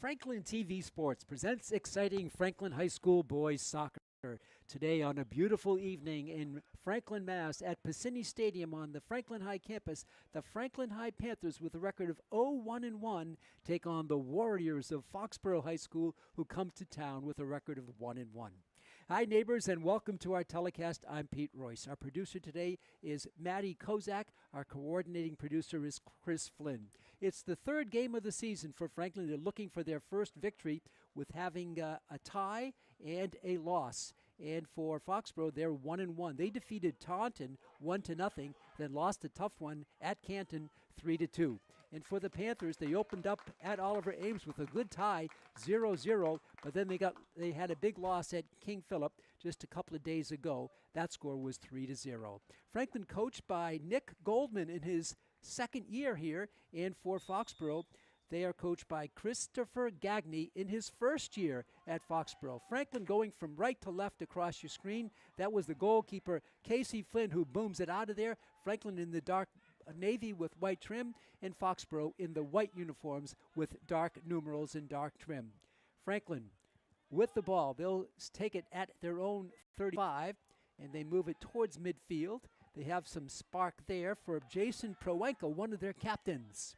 Franklin TV Sports presents exciting Franklin High School boys soccer today on a beautiful evening in Franklin, Mass. At Piscini Stadium on the Franklin High campus. The Franklin High Panthers, with a record of 0-1-1, take on the Warriors of Foxboro High School, who come to town with a record of 1-1. Hi, neighbors, and welcome to our telecast. I'm Pete Royce. Our producer today is Maddie Kozak. Our coordinating producer is Chris Flynn. It's the third game of the season for Franklin. They're looking for their first victory with having a tie and a loss. And for Foxboro, they're 1-1. They defeated Taunton 1-0, then lost a tough one at Canton 3-2. And for the Panthers, they opened up at Oliver Ames with a good tie, 0-0, but then they had a big loss at King Philip just a couple of days ago. That score was 3-0. Franklin, coached by Nick Goldman in his second year here, and for Foxboro, they are coached by Christopher Gagne in his first year at Foxboro. Franklin going from right to left across your screen. That was the goalkeeper, Casey Flynn, who booms it out of there. Franklin in the dark navy with white trim, and Foxboro in the white uniforms with dark numerals and dark trim. Franklin with the ball. They'll take it at their own 35, and they move it towards midfield. They have some spark there for Jason Prowenka, one of their captains.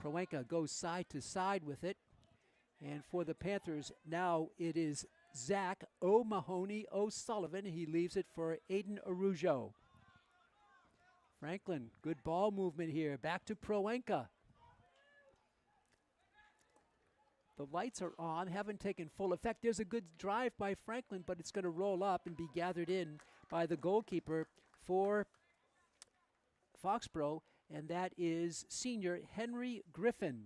Prowenka goes side to side with it. And for the Panthers, now it is Zach O'Mahony O'Sullivan. He leaves it for Aiden Arujo. Franklin, good ball movement here. Back to Prowenka. The lights are on, haven't taken full effect. There's a good drive by Franklin, but it's going to roll up and be gathered in by the goalkeeper for Foxboro, and that is senior Henry Griffin.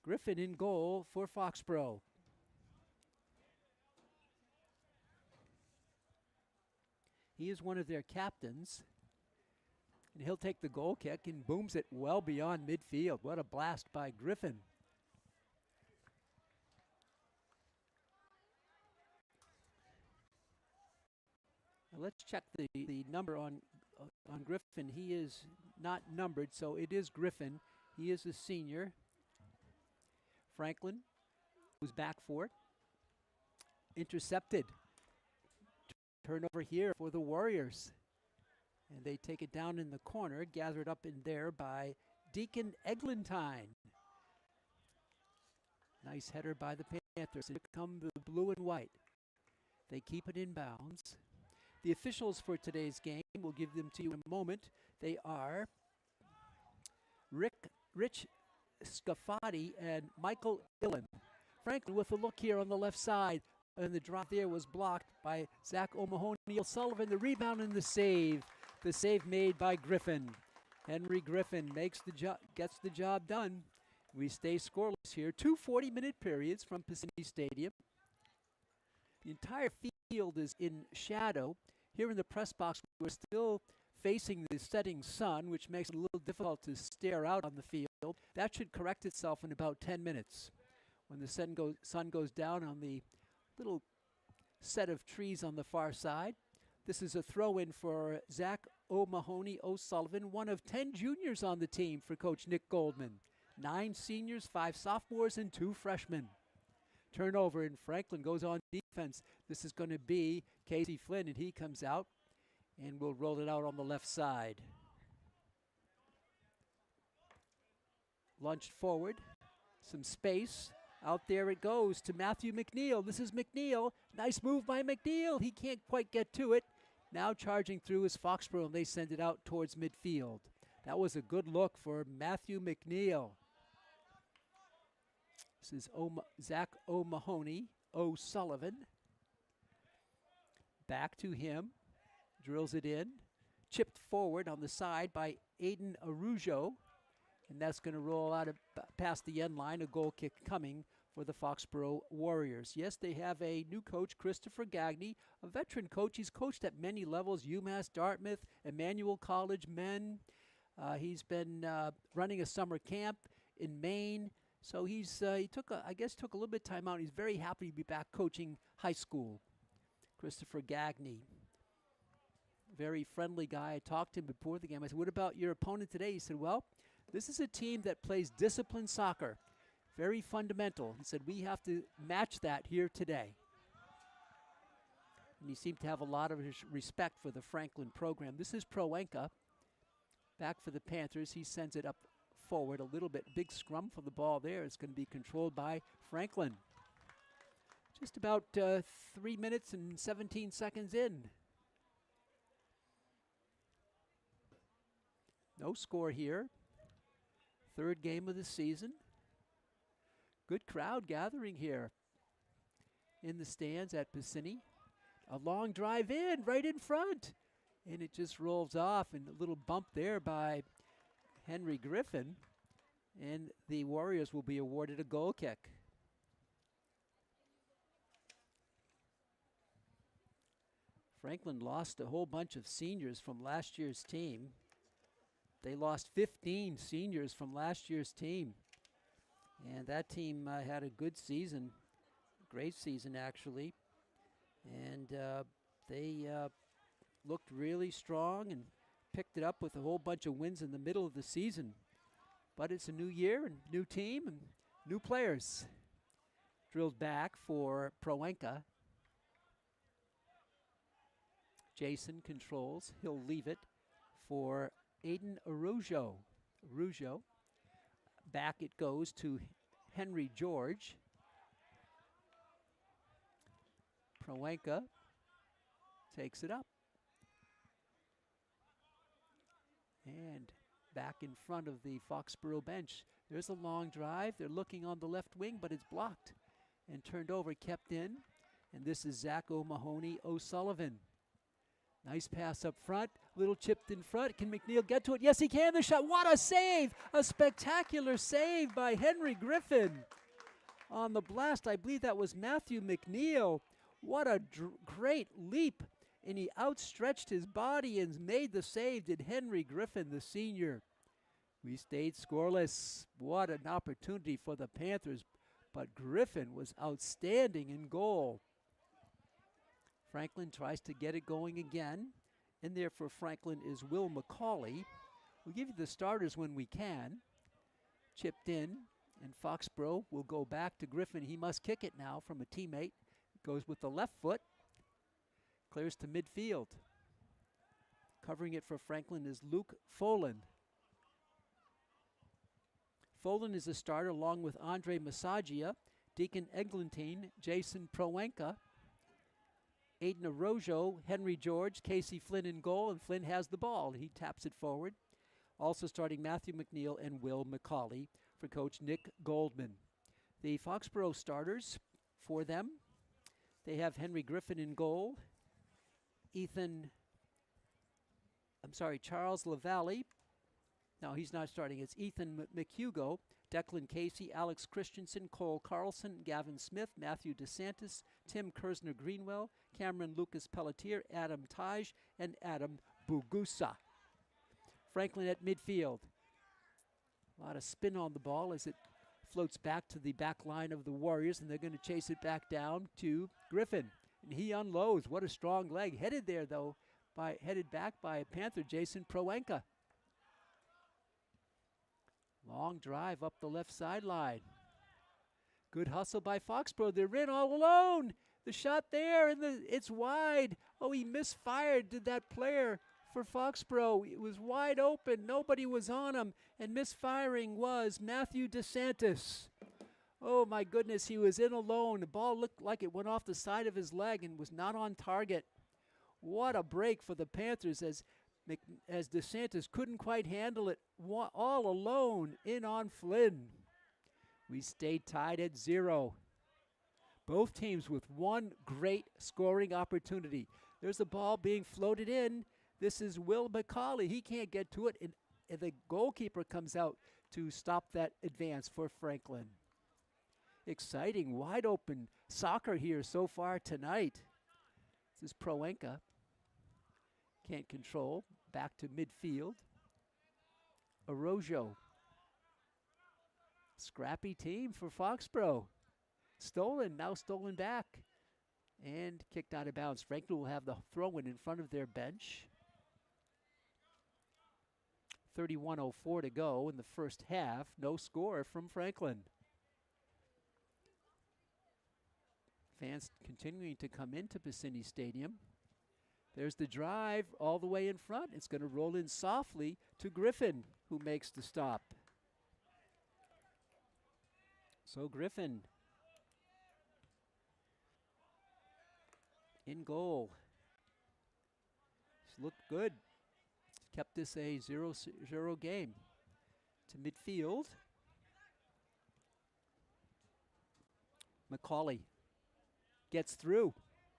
Griffin in goal for Foxboro. He is one of their captains, and he'll take the goal kick and booms it well beyond midfield. What a blast by Griffin. Now let's check the number on Griffin. He is not numbered, so it is Griffin. He is a senior. Franklin, who's back for it. Intercepted. Turnover here for the Warriors. And they take it down in the corner, gathered up in there by Deacon Eglantine. Nice header by the Panthers. Here come the blue and white. They keep it in bounds. The officials for today's game, we'll give them to you in a moment. They are Rich Scafati and Michael Illen. Franklin with a look here on the left side, and the drop there was blocked by Zach O'Mahony O'Sullivan. The rebound and the save. The save made by Griffin. Henry Griffin gets the job done. We stay scoreless here. 2 40-minute periods from Piscini Stadium. The entire field is in shadow. Here in the press box, we're still facing the setting sun, which makes it a little difficult to stare out on the field. That should correct itself in about 10 minutes when the sun goes down on the little set of trees on the far side. This is a throw-in for Zach O'Mahony O'Sullivan, one of 10 juniors on the team for Coach Nick Goldman. 9 seniors, 5 sophomores, and 2 freshmen. Turnover, and Franklin goes on defense. This is going to be Casey Flynn, and he comes out and will roll it out on the left side. Launched forward, some space. Out there it goes to Matthew McNeil. This is McNeil. Nice move by McNeil. He can't quite get to it. Now charging through is Foxboro, and they send it out towards midfield. That was a good look for Matthew McNeil. This is Zach O'Mahony O'Sullivan. Back to him. Drills it in. Chipped forward on the side by Aiden Arujo. And that's going to roll out past the end line. A goal kick coming for the Foxboro Warriors. Yes, they have a new coach, Christopher Gagne, a veteran coach. He's coached at many levels, UMass, Dartmouth, Emmanuel College men. He's been running a summer camp in Maine. So he took a little bit of time out. He's very happy to be back coaching high school. Christopher Gagne, very friendly guy. I talked to him before the game. I said, "What about your opponent today?" He said, "Well, this is a team that plays disciplined soccer. very fundamental. He said, we have to match that here today. And he seemed to have a lot of respect for the Franklin program. This is Proenka. Back for the Panthers. He sends it up forward a little bit. Big scrum for the ball there. It's going to be controlled by Franklin. Just about 3 minutes and 17 seconds in. No score here. Third game of the season. Good crowd gathering here in the stands at Piscini. A long drive in, right in front. And it just rolls off, and a little bump there by Henry Griffin. And the Warriors will be awarded a goal kick. Franklin lost a whole bunch of seniors from last year's team. They lost 15 seniors from last year's team. And that team had a good season, great season actually. And they looked really strong and picked it up with a whole bunch of wins in the middle of the season. But it's a new year and new team and new players. Drilled back for Proenka. Jason controls. He'll leave it for Aiden Arujo. Back it goes to Henry George. Proenka takes it up. And back in front of the Foxboro bench. There's a long drive. They're looking on the left wing, but it's blocked and turned over, kept in. And this is Zach O'Mahony O'Sullivan. Nice pass up front, little chipped in front. Can McNeil get to it? Yes, he can. The shot. What a save! A spectacular save by Henry Griffin on the blast. I believe that was Matthew McNeil. What a great leap. And he outstretched his body and made the save, did Henry Griffin, the senior. We stayed scoreless. What an opportunity for the Panthers. But Griffin was outstanding in goal. Franklin tries to get it going again. In there for Franklin is Will McCauley. We'll give you the starters when we can. Chipped in, and Foxboro will go back to Griffin. He must kick it now from a teammate. Goes with the left foot. Clears to midfield. Covering it for Franklin is Luke Folan. Folan is a starter along with Andre Masagia, Deacon Eglantine, Jason Proenka, Aiden Arojo, Henry George, Casey Flynn in goal, and Flynn has the ball. He taps it forward. Also starting Matthew McNeil and Will McCauley for Coach Nick Goldman. The Foxboro starters for them, they have Henry Griffin in goal, Charles LaValle. No, he's not starting. It's Ethan McHugo, Declan Casey, Alex Christensen, Cole Carlson, Gavin Smith, Matthew DeSantis, Tim Kersner Greenwell, Cameron Lucas Pelletier, Adam Taj, and Adam Bugusa. Franklin at midfield. A lot of spin on the ball as it floats back to the back line of the Warriors, and they're going to chase it back down to Griffin. And he unloads. What a strong leg. Headed there, though, headed back by Panther Jason Proenka. Long drive up the left sideline. Good hustle by Foxboro. They're in all alone. The shot there, and it's wide. Oh, he misfired, did that player for Foxboro. It was wide open. Nobody was on him. And misfiring was Matthew DeSantis. Oh, my goodness, he was in alone. The ball looked like it went off the side of his leg and was not on target. What a break for the Panthers as DeSantis couldn't quite handle it. All alone in on Flynn. We stayed tied at 0. Both teams with one great scoring opportunity. There's a ball being floated in. This is Will McCauley. He can't get to it, and the goalkeeper comes out to stop that advance for Franklin. Exciting, wide open soccer here so far tonight. This is Proenka. Can't control. Back to midfield. Arojo. Scrappy team for Foxboro. Stolen, now stolen back. And kicked out of bounds. Franklin will have the throw-in in front of their bench. 31:04 to go in the first half. No score from Franklin. Fans continuing to come into Piscini Stadium. There's the drive all the way in front. It's going to roll in softly to Griffin, who makes the stop. So Griffin in goal. It's looked good. Kept this a 0-0 game. To midfield. McCauley gets through.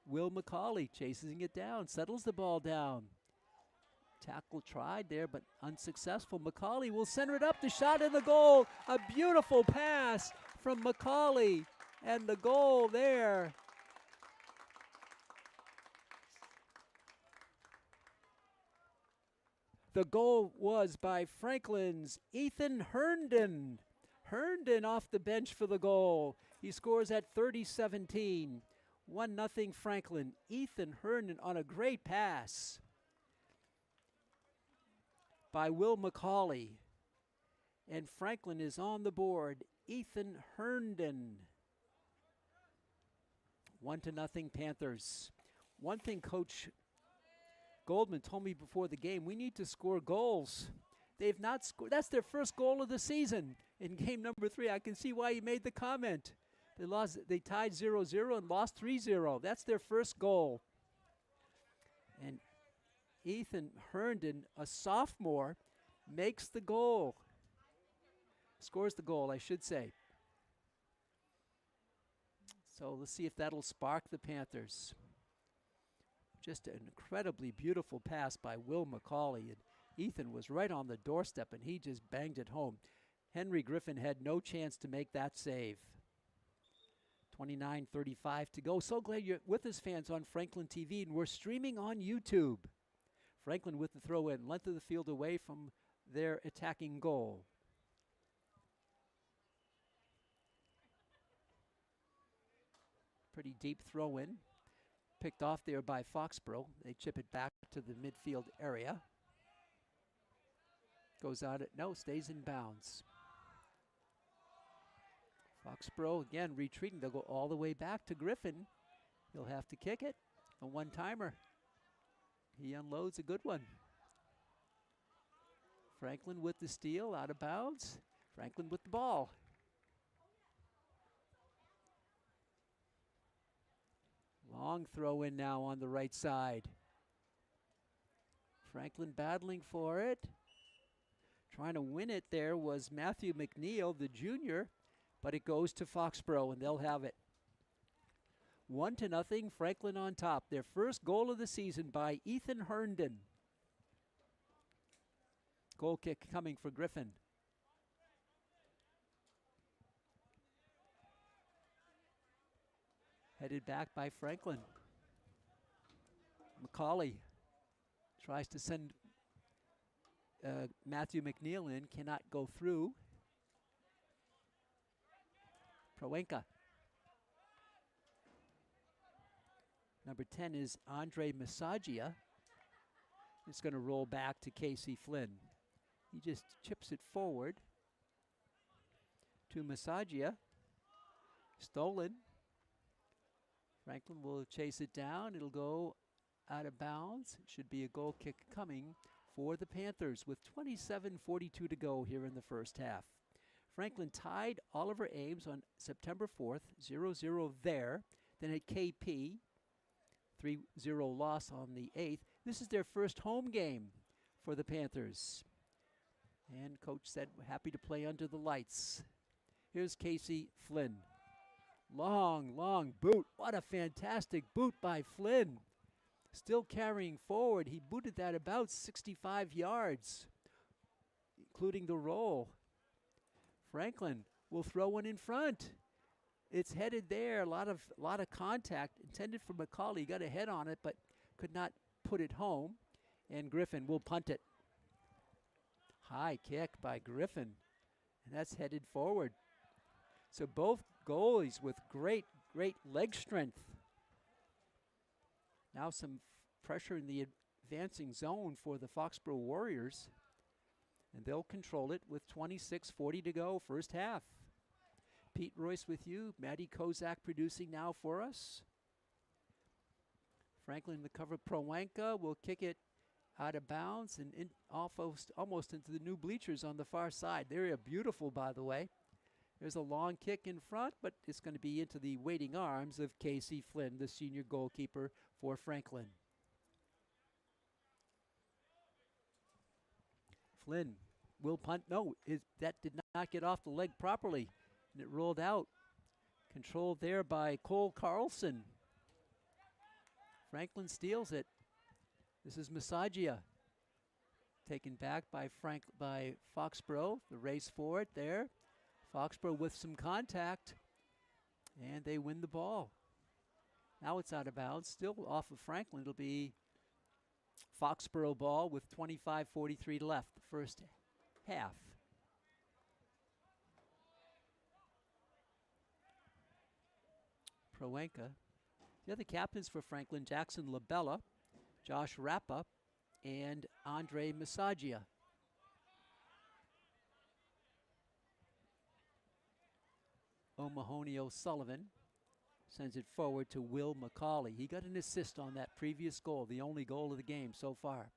Will McCauley chasing it down, settles the ball down. Tackle tried there, but unsuccessful. McCauley will center it up. The shot in the goal. A beautiful pass from McCauley. And the goal there. The goal was by Franklin's Ethan Herndon. Herndon off the bench for the goal. He scores at 30-17. 1-0 Franklin. Ethan Herndon on a great pass by Will McCauley. And Franklin is on the board. Ethan Herndon. 1-0 Panthers. One thing Coach Goldman told me before the game, we need to score goals. They've not scored. That's their first goal of the season in game number 3. I can see why he made the comment. They tied 0-0 and lost 3-0. That's their first goal. And Ethan Herndon, a sophomore, makes the goal. Scores the goal, I should say. So let's see if that'll spark the Panthers. Just an incredibly beautiful pass by Will McCauley. And Ethan was right on the doorstep, and he just banged it home. Henry Griffin had no chance to make that save. 29:35 to go. So glad you're with us, fans, on Franklin TV, and we're streaming on YouTube. Franklin with the throw in, length of the field away from their attacking goal. Pretty deep throw in. Picked off there by Foxboro. They chip it back to the midfield area. Goes out stays in bounds. Foxboro again retreating. They'll go all the way back to Griffin. He'll have to kick it. A one-timer. He unloads a good one. Franklin with the steal, out of bounds. Franklin with the ball. Long throw in now on the right side. Franklin battling for it. Trying to win it there was Matthew McNeil, the junior, but it goes to Foxboro and they'll have it. 1-0, Franklin on top. Their first goal of the season by Ethan Herndon. Goal kick coming for Griffin. Headed back by Franklin. McCauley tries to send Matthew McNeil in, cannot go through. Proenka. Number 10 is Andre Masagia. It's going to roll back to Casey Flynn. He just chips it forward to Masagia. Stolen. Franklin will chase it down. It'll go out of bounds. It should be a goal kick coming for the Panthers with 27:42 to go here in the first half. Franklin tied Oliver Ames on September 4th, 0-0 there. Then at KP, 3-0 loss on the 8th. This is their first home game for the Panthers. And coach said, happy to play under the lights. Here's Casey Flynn. Long boot. What a fantastic boot by Flynn. Still carrying forward. He booted that about 65 yards, including the roll. Franklin will throw one in front. It's headed there. A lot of contact intended for McCauley. Got a head on it, but could not put it home. And Griffin will punt it. High kick by Griffin. And that's headed forward. So both goalies with great leg strength. Now some pressure in the advancing zone for the Foxboro Warriors. And they'll control it with 26:40 to go, first half. Pete Royce with you. Maddie Kozak producing now for us. Franklin, the cover. Prowanka will kick it out of bounds and almost into the new bleachers on the far side. They're beautiful, by the way. There's a long kick in front, but it's going to be into the waiting arms of Casey Flynn, the senior goalkeeper for Franklin. Flynn will punt. No, that did not get off the leg properly, and it rolled out. Controlled there by Cole Carlson. Franklin steals it. This is Masagia. Taken back by Foxboro. The race for it there. Foxboro with some contact, and they win the ball. Now it's out of bounds, still off of Franklin. It'll be Foxboro ball with 25:43 left, the first half. Prowanka. The other captains for Franklin, Jackson Labella, Josh Rappa, and Andre Masagia. O'Mahony O'Sullivan sends it forward to Will McCauley. He got an assist on that previous goal, the only goal of the game so far.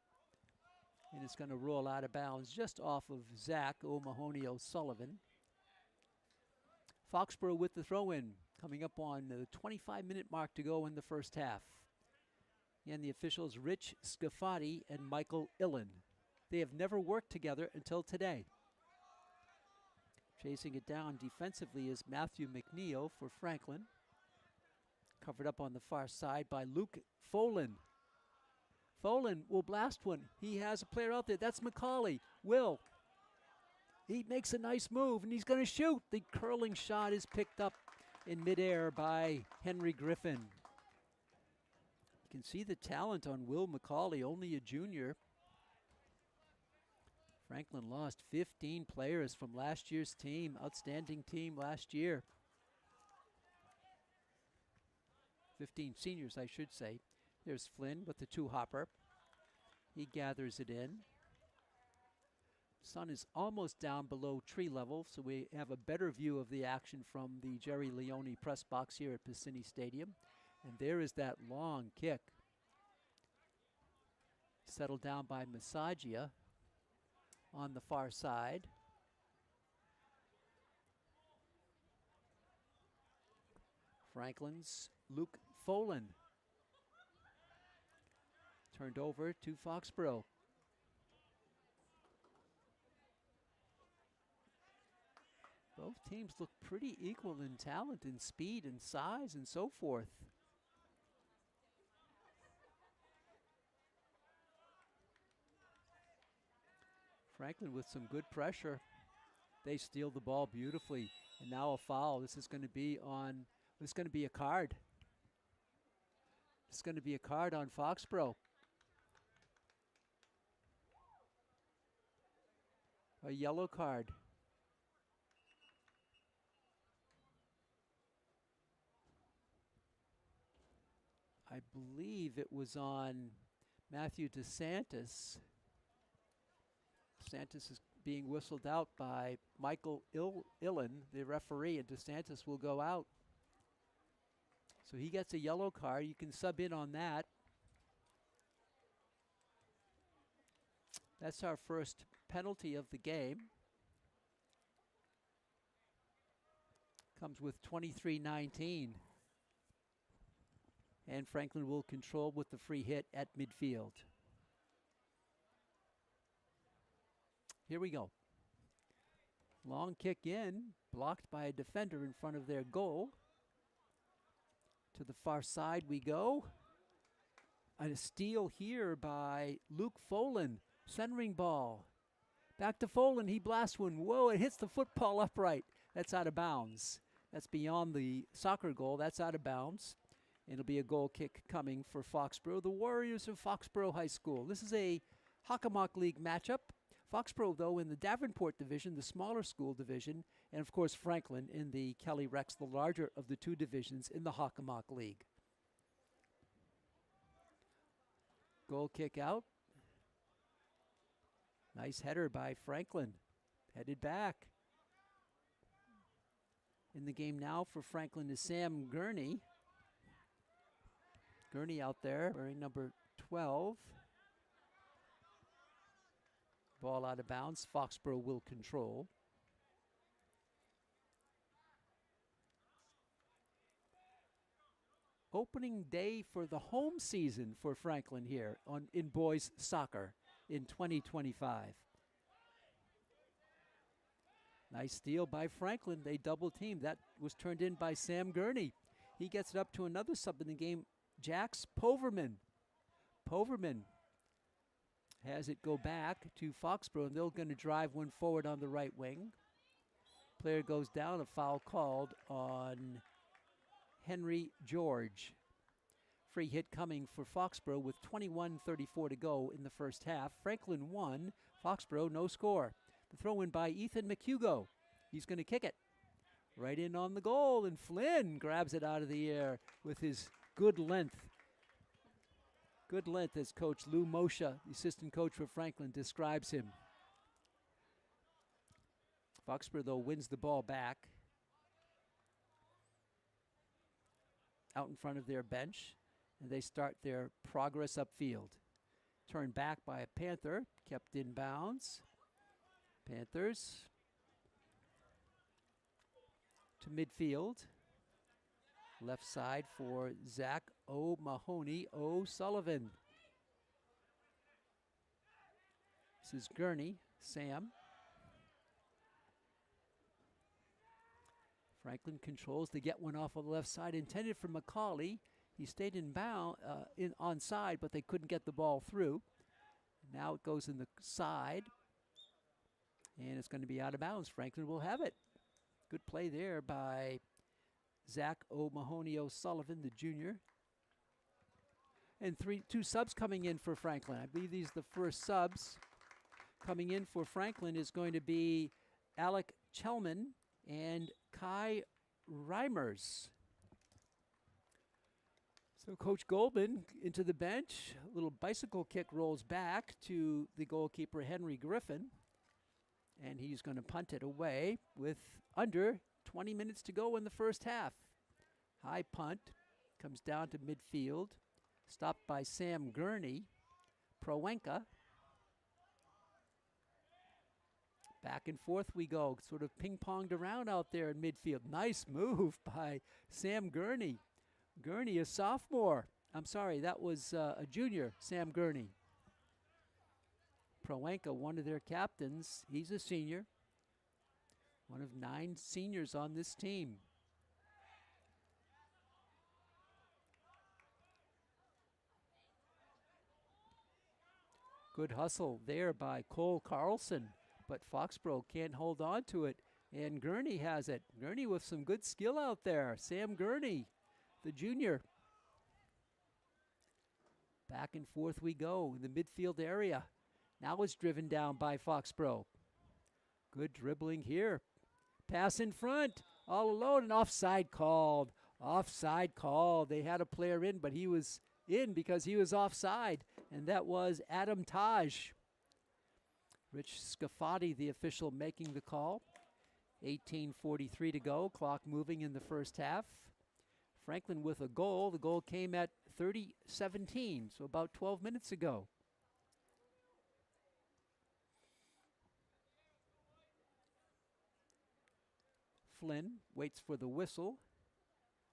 And it's going to roll out of bounds just off of Zach O'Mahony O'Sullivan. Foxboro with the throw-in, coming up on the 25-minute mark to go in the first half. And the officials, Rich Scafati and Michael Illen. They have never worked together until today. Chasing it down defensively is Matthew McNeil for Franklin. Covered up on the far side by Luke Folan. Folan will blast one. He has a player out there. That's McCauley. Will. He makes a nice move, and he's going to shoot. The curling shot is picked up in midair by Henry Griffin. You can see the talent on Will McCauley, only a junior. Franklin lost 15 players from last year's team. Outstanding team last year. 15 seniors, I should say. There's Flynn with the two-hopper. He gathers it in. Sun is almost down below tree level, so we have a better view of the action from the Jerry Leone press box here at Piscini Stadium. And there is that long kick. Settled down by Masagia on the far side. Franklin's Luke Folan. Turned over to Foxboro. Both teams look pretty equal in talent and speed and size and so forth. Franklin with some good pressure. They steal the ball beautifully. And now a foul. This is going to be a card. It's going to be a card on Foxboro. A yellow card. I believe it was on Matthew DeSantis. DeSantis is being whistled out by Michael Illen, the referee, and DeSantis will go out. So he gets a yellow card. You can sub in on that. That's our first penalty of the game. Comes with 23-19. And Franklin will control with the free hit at midfield. Here we go. Long kick in, blocked by a defender in front of their goal. To the far side we go. And a steal here by Luke Folan. Centering ball. Back to Folan, he blasts one. Whoa, it hits the football upright. That's out of bounds. That's beyond the soccer goal. That's out of bounds. It'll be a goal kick coming for Foxboro, the Warriors of Foxboro High School. This is a Hockomock League matchup. Foxboro, though, in the Davenport division, the smaller school division, and of course Franklin in the Kelly Rex, the larger of the two divisions in the Hockomock League. Goal kick out. Nice header by Franklin. Headed back. In the game now for Franklin is Sam Gurney. Gurney out there wearing number 12. Ball out of bounds. Foxboro will control. Opening day for the home season for Franklin here in boys soccer in 2025. Nice steal by Franklin. They double teamed. That was turned in by Sam Gurney. He gets it up to another sub in the game, Jax Poverman. Poverman has it go back to Foxboro, and they're going to drive one forward on the right wing. Player goes down, a foul called on Henry George. Free hit coming for Foxboro with 21:34 to go in the first half. Franklin 1, Foxboro no score. The throw in by Ethan McHugo. He's going to kick it right in on the goal, and Flynn grabs it out of the air with his good length. Good length, as Coach Lou Moshe, the assistant coach for Franklin, describes him. Foxboro, though, wins the ball back out in front of their bench, and they start their progress upfield. Turned back by a Panther, kept in bounds. Panthers to midfield. Left side for Zach O'Mahony O'Sullivan. This is Gurney, Sam. Franklin controls to get one off on the left side, intended for McCauley. He stayed in bound, onside, but they couldn't get the ball through. Now it goes in the side, and it's going to be out of bounds. Franklin will have it. Good play there by Zach O'Mahony O'Sullivan, the junior. And two subs coming in for Franklin. I believe these are the first subs. Coming in for Franklin is going to be Alec Chelman and Kai Reimers. So Coach Goldman into the bench. A little bicycle kick rolls back to the goalkeeper, Henry Griffin. And he's going to punt it away with under 20 minutes to go in the first half. High punt, comes down to midfield. Stopped by Sam Gurney. Prowenka. Back and forth we go, sort of ping-ponged around out there in midfield. Nice move by Sam Gurney. Gurney, a sophomore. I'm sorry, that was a junior, Sam Gurney. Prowenka, one of their captains, he's a senior. One of 9 seniors on this team. Good hustle there by Cole Carlson, but Foxboro can't hold on to it, and Gurney has it. Gurney with some good skill out there. Sam Gurney, the junior. Back and forth we go in the midfield area. Now it's driven down by Foxboro. Good dribbling here. Pass in front, all alone, and offside called. Offside called. They had a player in, but he was in because he was offside, and that was Adam Taj. Rich Scafati, the official, making the call. 18:43 to go. Clock moving in the first half. Franklin with a goal. The goal came at 30:17, so about 12 minutes ago. Flynn waits for the whistle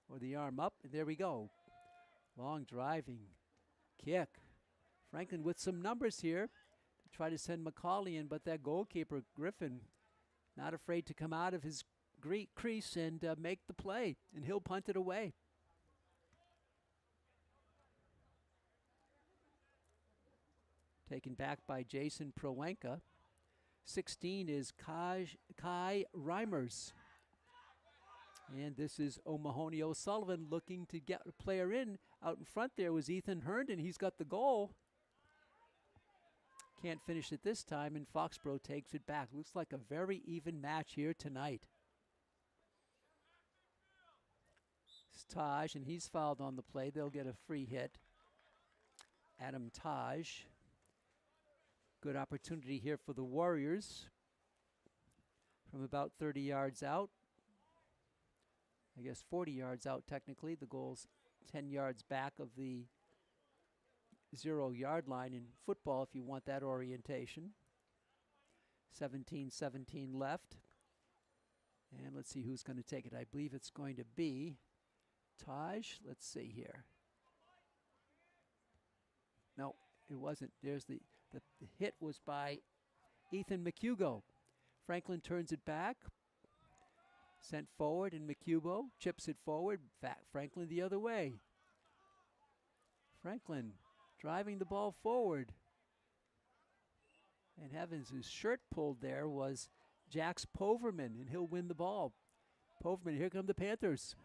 or the arm up, and there we go. Long driving kick. Franklin with some numbers here to try to send McCauley in, but that goalkeeper, Griffin, not afraid to come out of his crease and make the play, and he'll punt it away. Taken back by Jason Prowenka. 16 is Kai Reimers. And this is O'Mahony O'Sullivan looking to get a player in. Out in front there was Ethan Herndon. He's got the goal. Can't finish it this time, and Foxboro takes it back. Looks like a very even match here tonight. It's Taj, and he's fouled on the play. They'll get a free hit. Adam Taj. Good opportunity here for the Warriors from about 30 yards out. I guess 40 yards out technically. The goal's 10 yards back of the 0-yard line in football if you want that orientation. 17-17 left. And let's see who's going to take it. I believe it's going to be Taj. Let's see here. No, it wasn't. There's the hit was by Ethan McHugo. Franklin turns it back. Sent forward, and McHugo chips it forward. Franklin the other way. Franklin driving the ball forward. And heavens, his shirt pulled there was Jax Poverman, and he'll win the ball. Poverman, here come the Panthers.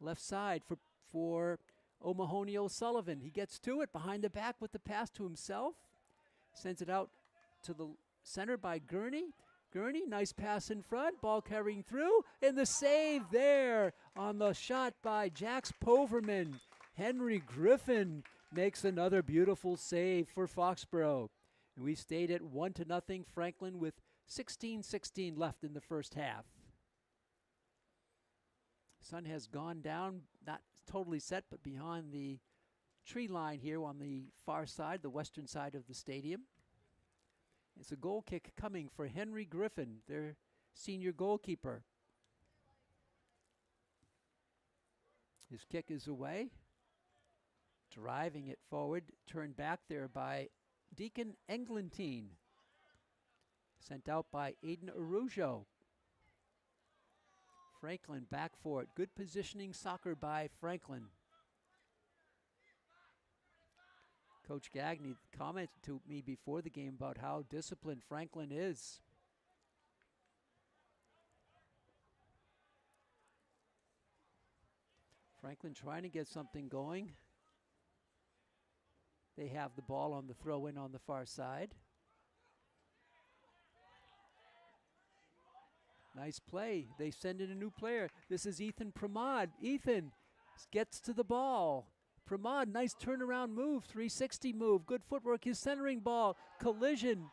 Left side for O'Mahony O'Sullivan. He gets to it behind the back with the pass to himself. Sends it out to the center by Gurney. Gurney, nice pass in front, ball carrying through, and the save there on the shot by Jax Poverman. Henry Griffin makes another beautiful save for Foxboro. And we stayed at 1-0 Franklin with 16-16 left in the first half. Sun has gone down, not totally set, but behind the tree line here on the far side, the western side of the stadium. It's a goal kick coming for Henry Griffin, their senior goalkeeper. His kick is away. Driving it forward, turned back there by Deacon Englentine. Sent out by Aiden Arujo. Franklin back for it. Good positioning soccer by Franklin. Coach Gagne commented to me before the game about how disciplined Franklin is. Franklin trying to get something going. They have the ball on the throw-in on the far side. Nice play. They send in a new player. This is Ethan Pramod. Ethan gets to the ball. Pramod, nice turnaround move, 360 move. Good footwork. His centering ball. Collision.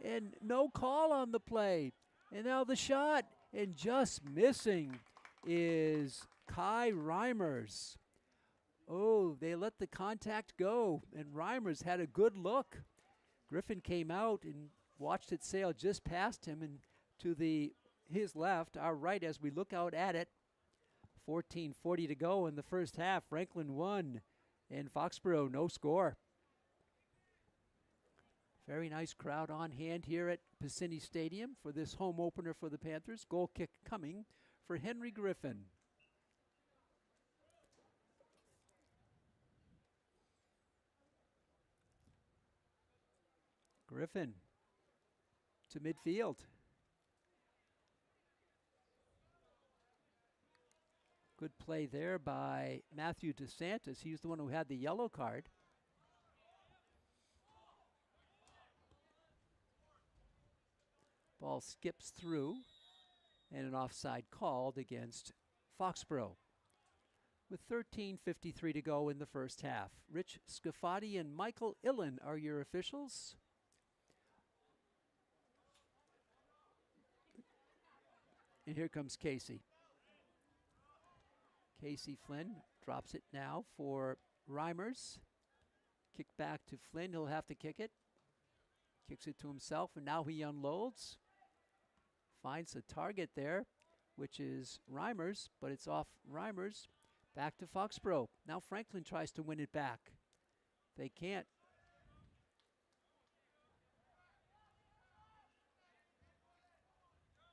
And no call on the play. And now the shot. And just missing is Kai Reimers. Oh, they let the contact go. And Reimers had a good look. Griffin came out and watched it sail just past him and to his left, our right, as we look out at it. 14:40 to go in the first half. Franklin won, and Foxboro no score. Very nice crowd on hand here at Piscini Stadium for this home opener for the Panthers. Goal kick coming for Henry Griffin. Griffin to midfield. Good play there by Matthew DeSantis. He's the one who had the yellow card. Ball skips through, and an offside called against Foxboro. With 13:53 to go in the first half. Rich Scafati and Michael Illen are your officials. And here comes Casey. Casey Flynn drops it now for Reimers. Kick back to Flynn. He'll have to kick it. Kicks it to himself, and now he unloads. Finds a target there, which is Reimers, but it's off Reimers. Back to Foxboro. Now Franklin tries to win it back. They can't.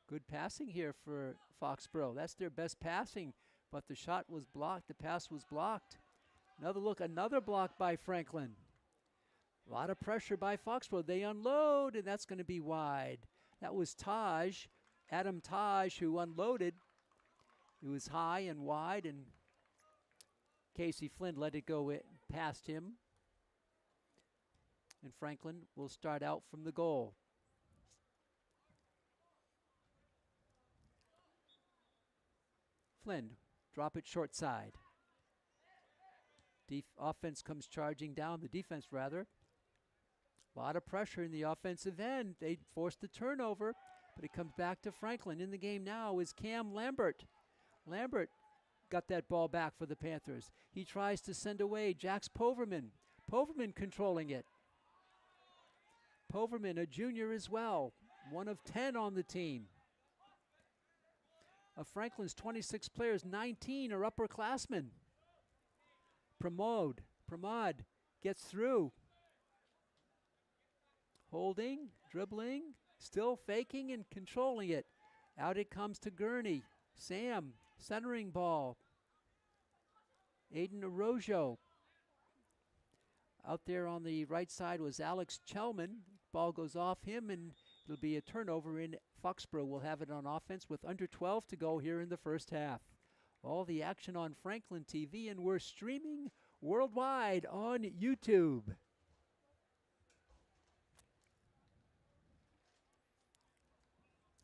Good passing here for Foxboro. That's their best passing. But the shot was blocked. The pass was blocked. Another look, another block by Franklin. A lot of pressure by Foxborough. They unload, and that's going to be wide. That was Taj, Adam Taj, who unloaded. It was high and wide, and Casey Flynn let it go past him. And Franklin will start out from the goal. Flynn. Drop it short side. Offense comes charging down, the defense rather. A lot of pressure in the offensive end. They forced the turnover, but it comes back to Franklin. In the game now is Cam Lambert. Lambert got that ball back for the Panthers. He tries to send away Jax Poverman. Poverman controlling it. Poverman, a junior as well, 1 of 10 on the team. Of Franklin's 26 players, 19 are upperclassmen. Pramod gets through. Holding, dribbling, still faking and controlling it. Out it comes to Gurney. Sam, centering ball. Aiden Arrojo. Out there on the right side was Alex Chelman. Ball goes off him, and it'll be a turnover in Foxboro. Will have it on offense with under 12 to go here in the first half. All the action on Franklin TV, and we're streaming worldwide on YouTube.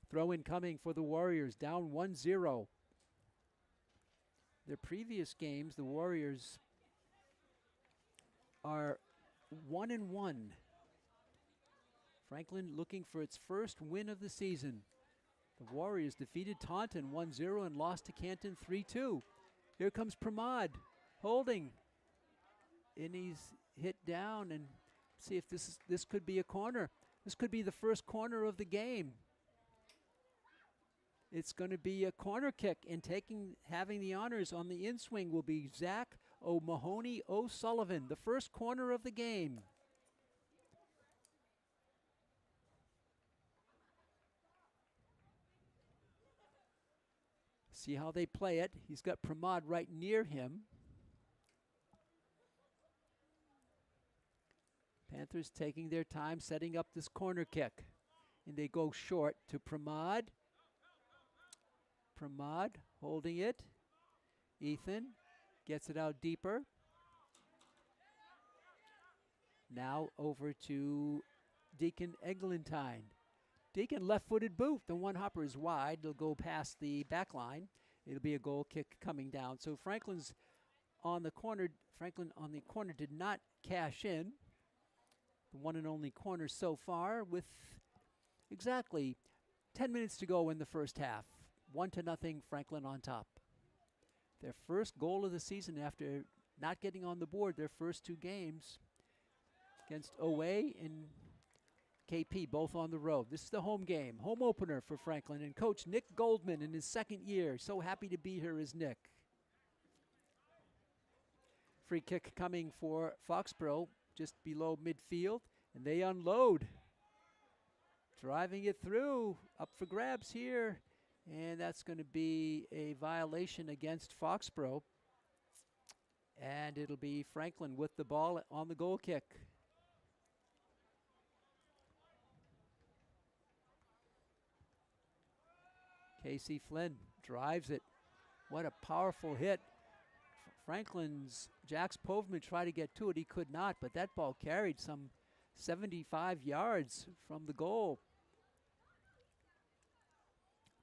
Throw in coming for the Warriors, down 1-0. Their previous games, the Warriors are 1-1. Franklin looking for its first win of the season. The Warriors defeated Taunton 1-0 and lost to Canton 3-2. Here comes Pramod, holding, and he's hit down. And see if this could be a corner. This could be the first corner of the game. It's going to be a corner kick, and having the honors on the in-swing will be Zach O'Mahony O'Sullivan, the first corner of the game. See how they play it. He's got Pramod right near him. Panthers taking their time setting up this corner kick. And they go short to Pramod. Pramod holding it. Ethan gets it out deeper. Now over to Deacon Eglantine. Deacon left-footed boot. The one hopper is wide. It'll go past the back line. It'll be a goal kick coming down. So Franklin's on the corner. Franklin on the corner did not cash in. The one and only corner so far, with exactly 10 minutes to go in the first half. 1-0, Franklin on top. Their first goal of the season after not getting on the board their first 2 games against OA and KP, both on the road. This is the home game, home opener for Franklin, and Coach Nick Goldman in his 2nd year. So happy to be here is Nick. Free kick coming for Foxboro, just below midfield, and they unload. Driving it through, up for grabs here, and that's going to be a violation against Foxboro. And it'll be Franklin with the ball on the goal kick. Casey Flynn drives it. What a powerful hit. Franklin's Jax Poverman tried to get to it. He could not, but that ball carried some 75 yards from the goal.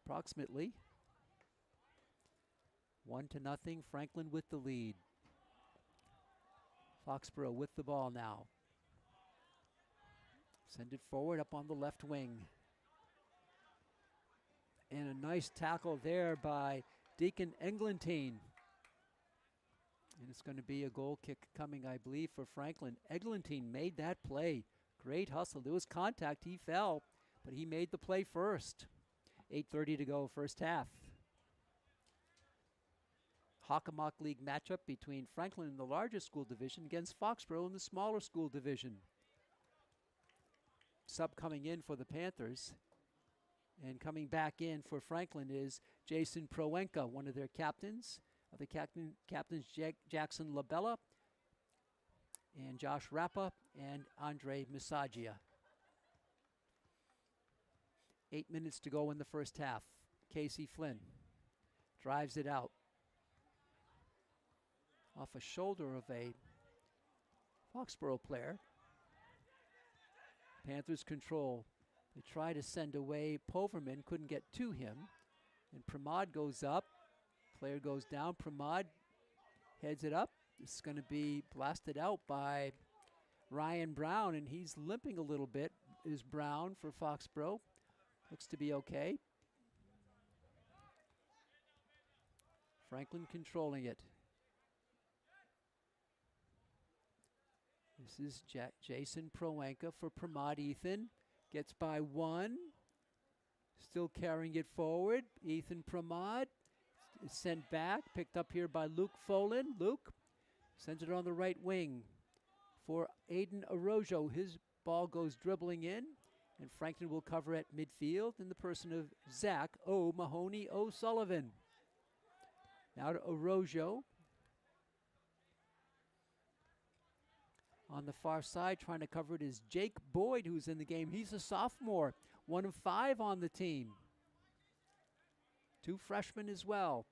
Approximately. 1-0, Franklin with the lead. Foxboro with the ball now. Send it forward up on the left wing. And a nice tackle there by Deacon Eglantine. And it's going to be a goal kick coming, I believe, for Franklin. Eglantine made that play. Great hustle. There was contact. He fell, but he made the play first. 8:30 to go, first half. Hockomock League matchup between Franklin in the larger school division against Foxboro in the smaller school division. Sub coming in for the Panthers. And coming back in for Franklin is Jason Proenka, one of their captains. The captains Jackson Labella and Josh Rappa and Andre Misagia. 8 minutes to go in the first half. Casey Flynn drives it out. Off a shoulder of a Foxboro player. Panthers control. They try to send away Poverman, couldn't get to him. And Pramod goes up. Player goes down. Pramod heads it up. This is going to be blasted out by Ryan Brown, and he's limping a little bit, is Brown for Foxboro. Looks to be okay. Franklin controlling it. This is Jason Proenka for Pramod. Ethan gets by one. Still carrying it forward. Ethan Pramod is sent back. Picked up here by Luke Folan. Luke sends it on the right wing for Aiden Arojo. His ball goes dribbling in, and Franklin will cover at midfield in the person of Zach Mahoney O'Sullivan. Now to Arojo. On the far side, trying to cover it is Jake Boyd, who's in the game. He's a sophomore, 1 of 5 on the team. 2 freshmen as well.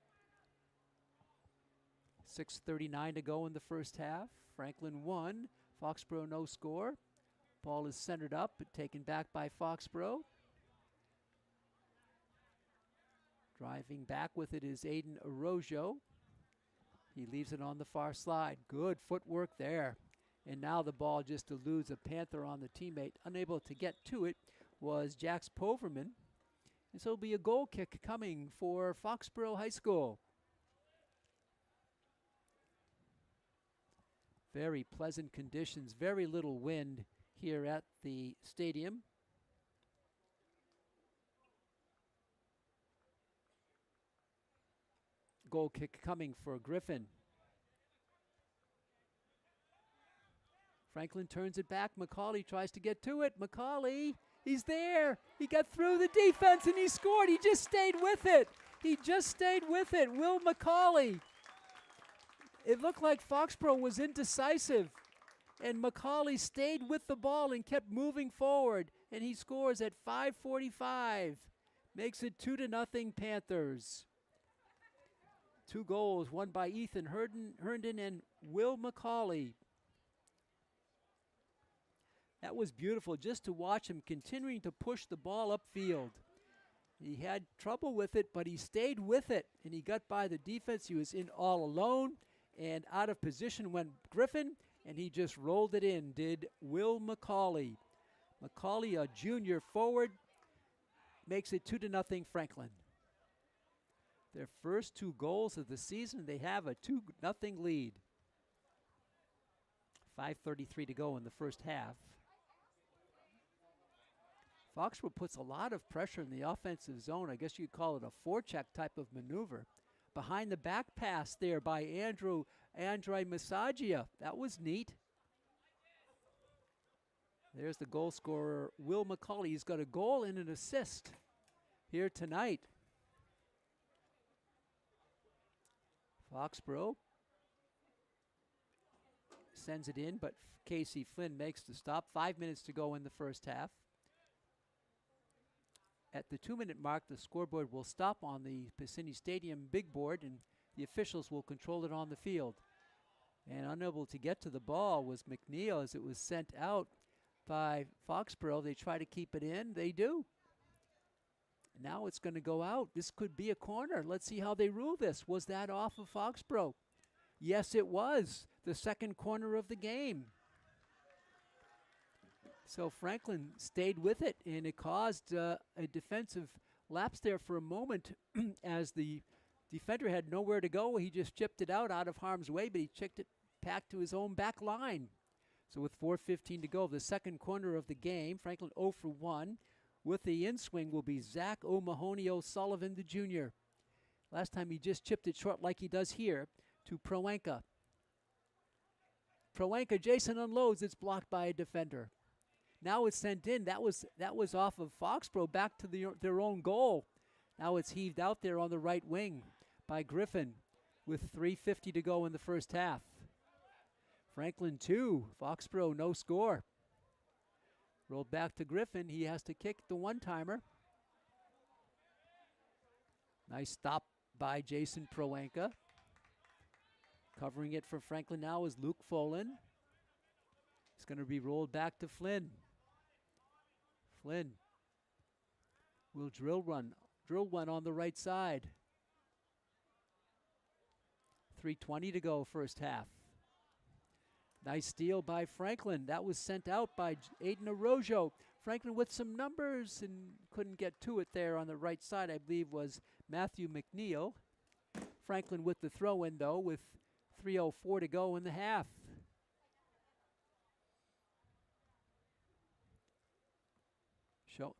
6:39 to go in the first half. Franklin 1, Foxboro no score. Ball is centered up, but taken back by Foxboro. Driving back with it is Aiden Arojo. He leaves it on the far slide. Good footwork there. And now the ball just eludes a Panther on the teammate. Unable to get to it was Jax Poverman. And so it'll be a goal kick coming for Foxboro High School. Very pleasant conditions, very little wind here at the stadium. Goal kick coming for Griffin. Franklin turns it back. McCauley tries to get to it. McCauley, he's there. He got through the defense and he scored. He just stayed with it. He just stayed with it. Will McCauley. It looked like Foxboro was indecisive, and McCauley stayed with the ball and kept moving forward, and he scores at 5:45. Makes it 2-0 Panthers. 2 goals, one by Ethan Herndon and Will McCauley. That was beautiful just to watch him continuing to push the ball upfield. He had trouble with it, but he stayed with it, and he got by the defense. He was in all alone, and out of position went Griffin, and he just rolled it in, did Will McCauley. McCauley, a junior forward, makes it 2-0 Franklin. Their first 2 goals of the season, they have a 2-0 lead. 5:33 to go in the first half. Foxborough puts a lot of pressure in the offensive zone. I guess you'd call it a forecheck type of maneuver. Behind the back pass there by Andre Masagia. That was neat. There's the goal scorer, Will McCauley. He's got a goal and an assist here tonight. Foxborough sends it in, but Casey Flynn makes the stop. 5 minutes to go in the first half. At the 2-minute mark, the scoreboard will stop on the Piscini Stadium big board, and the officials will control it on the field. And unable to get to the ball was McNeil as it was sent out by Foxborough. They try to keep it in. They do. Now it's going to go out. This could be a corner. Let's see how they rule this. Was that off of Foxborough? Yes, it was. The second corner of the game. So Franklin stayed with it, and it caused a defensive lapse there for a moment as the defender had nowhere to go. He just chipped it out of harm's way, but he chipped it back to his own back line. So with 4:15 to go, the second corner of the game, Franklin 0 for 1. With the in-swing will be Zach O'Mahoney O'Sullivan, the junior. Last time he just chipped it short like he does here to Proenka. Proenka, Jason unloads. It's blocked by a defender. Now it's sent in. That was off of Foxborough back to their own goal. Now it's heaved out there on the right wing by Griffin with 3:50 to go in the first half. Franklin 2, Foxborough no score. Rolled back to Griffin. He has to kick the one-timer. Nice stop by Jason Proenka. Covering it for Franklin now is Luke Folan. It's going to be rolled back to Flynn. Flynn will drill one on the right side. 3:20 to go first half. Nice steal by Franklin. That was sent out by Aiden Arojo. Franklin with some numbers and couldn't get to it there on the right side, I believe was Matthew McNeil. Franklin with the throw in, though, with 3:04 to go in the half.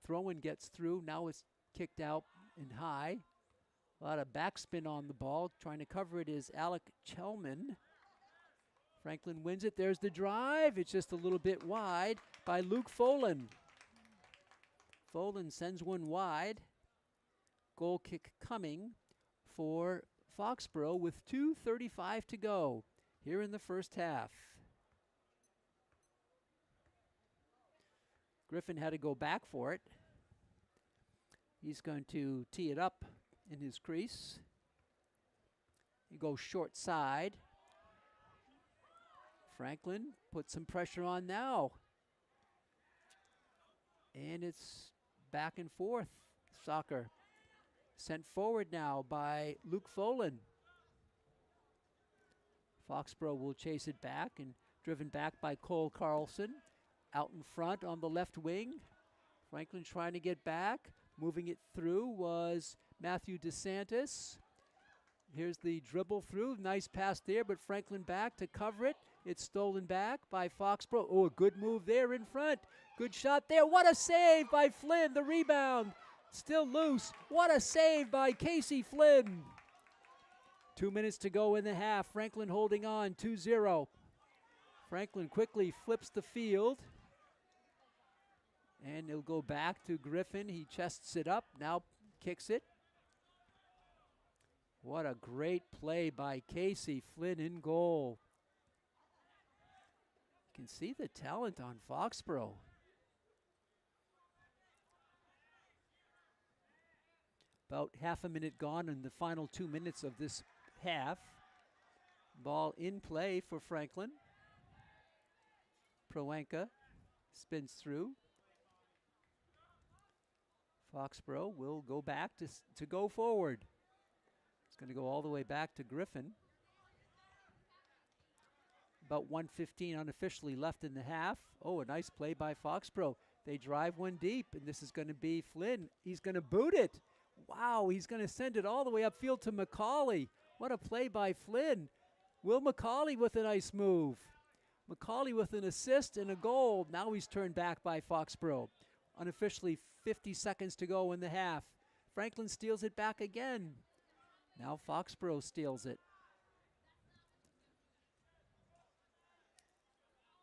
Throw-in gets through. Now it's kicked out and high. A lot of backspin on the ball. Trying to cover it is Alec Chelman. Franklin wins it. There's the drive. It's just a little bit wide by Luke Folan. Folan sends one wide. Goal kick coming for Foxboro with 2:35 to go here in the first half. Griffin had to go back for it. He's going to tee it up in his crease. He goes short side. Franklin puts some pressure on now. And it's back and forth soccer. Sent forward now by Luke Folan. Foxboro will chase it back and driven back by Cole Carlson. Out in front on the left wing. Franklin trying to get back. Moving it through was Matthew DeSantis. Here's the dribble through. Nice pass there, but Franklin back to cover it. It's stolen back by Foxboro. Oh, a good move there in front. Good shot there. What a save by Flynn. The rebound still loose. What a save by Casey Flynn. 2 minutes to go in the half. Franklin holding on 2-0. Franklin quickly flips the field. And he'll go back to Griffin. He chests it up, now kicks it. What a great play by Casey Flynn in goal. You can see the talent on Foxboro. About half a minute gone in the final 2 minutes of this half. Ball in play for Franklin. Proenka spins through. Foxboro will go back to go forward. It's going to go all the way back to Griffin. About 1:15 unofficially left in the half. Oh, a nice play by Foxboro. They drive one deep, and this is going to be Flynn. He's going to boot it. Wow, he's going to send it all the way upfield to McCauley. What a play by Flynn. Will McCauley with a nice move. McCauley with an assist and a goal. Now he's turned back by Foxboro. Unofficially 50 seconds to go in the half. Franklin steals it back again. Now Foxboro steals it.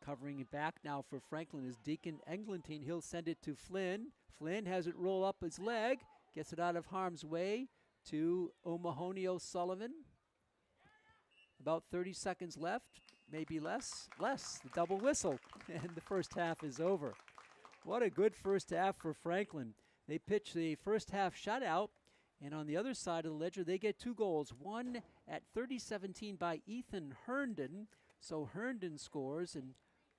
Covering it back now for Franklin is Deacon Eglantine. He'll send it to Flynn. Flynn has it roll up his leg. Gets it out of harm's way to O'Mahony O'Sullivan. About 30 seconds left, maybe less. The double whistle, and the first half is over. What a good first half for Franklin. They pitch the first half shutout, and on the other side of the ledger, they get 2 goals. One at 30-17 by Ethan Herndon. So Herndon scores, and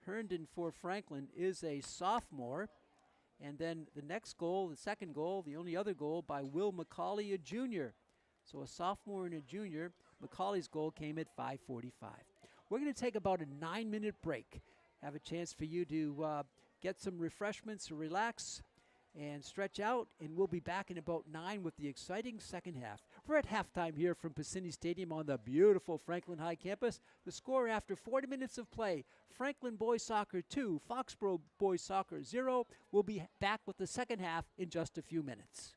Herndon for Franklin is a sophomore. And then the next goal, the second goal, the only other goal by Will McCauley, a junior. So a sophomore and a junior. McCauley's goal came at 5:45. We're going to take about a 9-minute break. Have a chance for you to get some refreshments, relax, and stretch out, and we'll be back in about 9 with the exciting second half. We're at halftime here from Piscini Stadium on the beautiful Franklin High campus. The score after 40 minutes of play, Franklin Boys Soccer 2, Foxboro Boys Soccer 0. We'll be back with the second half in just a few minutes.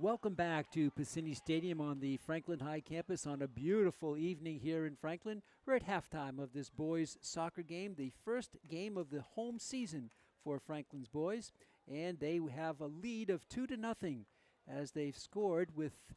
Welcome back to Piscini Stadium on the Franklin High campus on a beautiful evening here in Franklin. We're at halftime of this boys soccer game, the first game of the home season for Franklin's boys, and they have a lead of 2-0 as they've scored with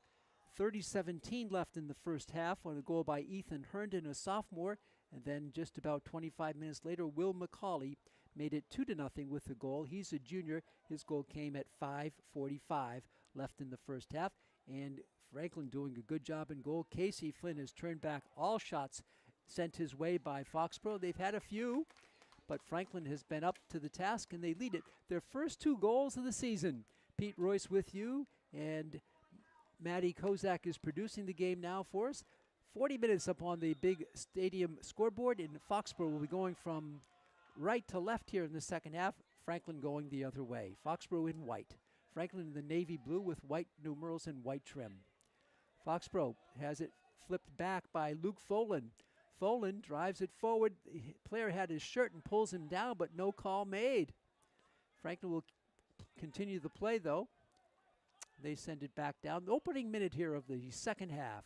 30-17 left in the first half on a goal by Ethan Herndon, a sophomore, and then just about 25 minutes later, Will McCauley made it 2-0 with the goal. He's a junior. His goal came at 5:45 left in the first half, and Franklin doing a good job in goal. Casey Flynn has turned back all shots sent his way by Foxboro. They've had a few, but Franklin has been up to the task, and they lead it. Their first 2 goals of the season. Pete Royce with you, and Maddie Kozak is producing the game now for us. 40 minutes up on the big stadium scoreboard, and Foxboro will be going from right to left here in the second half. Franklin going the other way. Foxboro in white. Franklin in the navy blue with white numerals and white trim. Foxboro has it flipped back by Luke Folan. Folan drives it forward. The player had his shirt and pulls him down, but no call made. Franklin will continue the play, though. They send it back down. The opening minute here of the second half.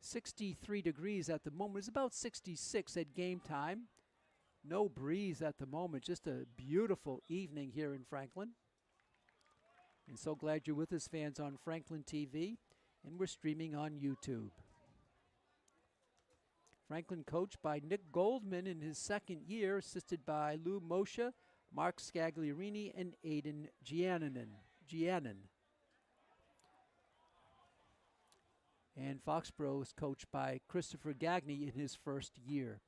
63 degrees at the moment. It's about 66 at game time. No breeze at the moment. Just a beautiful evening here in Franklin. And so glad you're with us, fans, on Franklin TV, and we're streaming on YouTube. Franklin coached by Nick Goldman in his second year, assisted by Lou Moshe, Mark Scagliarini, and Aiden Giannon. And Foxboro is coached by Christopher Gagney in his first year.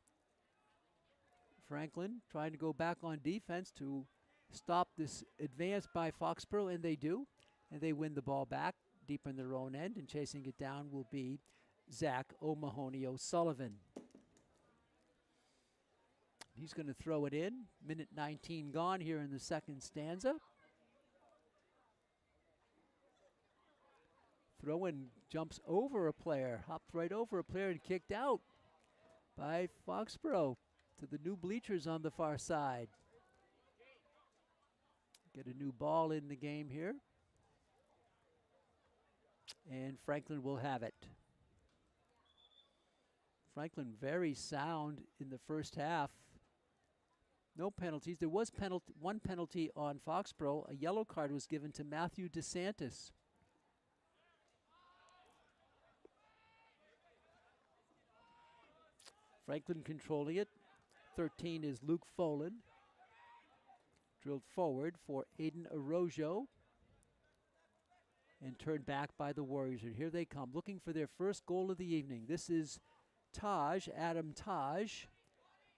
Franklin trying to go back on defense to stop this advance by Foxboro, and they do. And they win the ball back deep in their own end, and chasing it down will be Zach O'Mahony O'Sullivan. He's going to throw it in. Minute 19 gone here in the second stanza. Throw-in jumps over a player, hopped right over a player and kicked out by Foxboro to the new bleachers on the far side. Get a new ball in the game here. And Franklin will have it. Franklin very sound in the first half. No penalties. There was one penalty on Foxboro. A yellow card was given to Matthew DeSantis. Franklin controlling it. 13 is Luke Folan. Drilled forward for Aiden Arrojo. And turned back by the Warriors. And here they come, looking for their first goal of the evening. This is Adam Taj.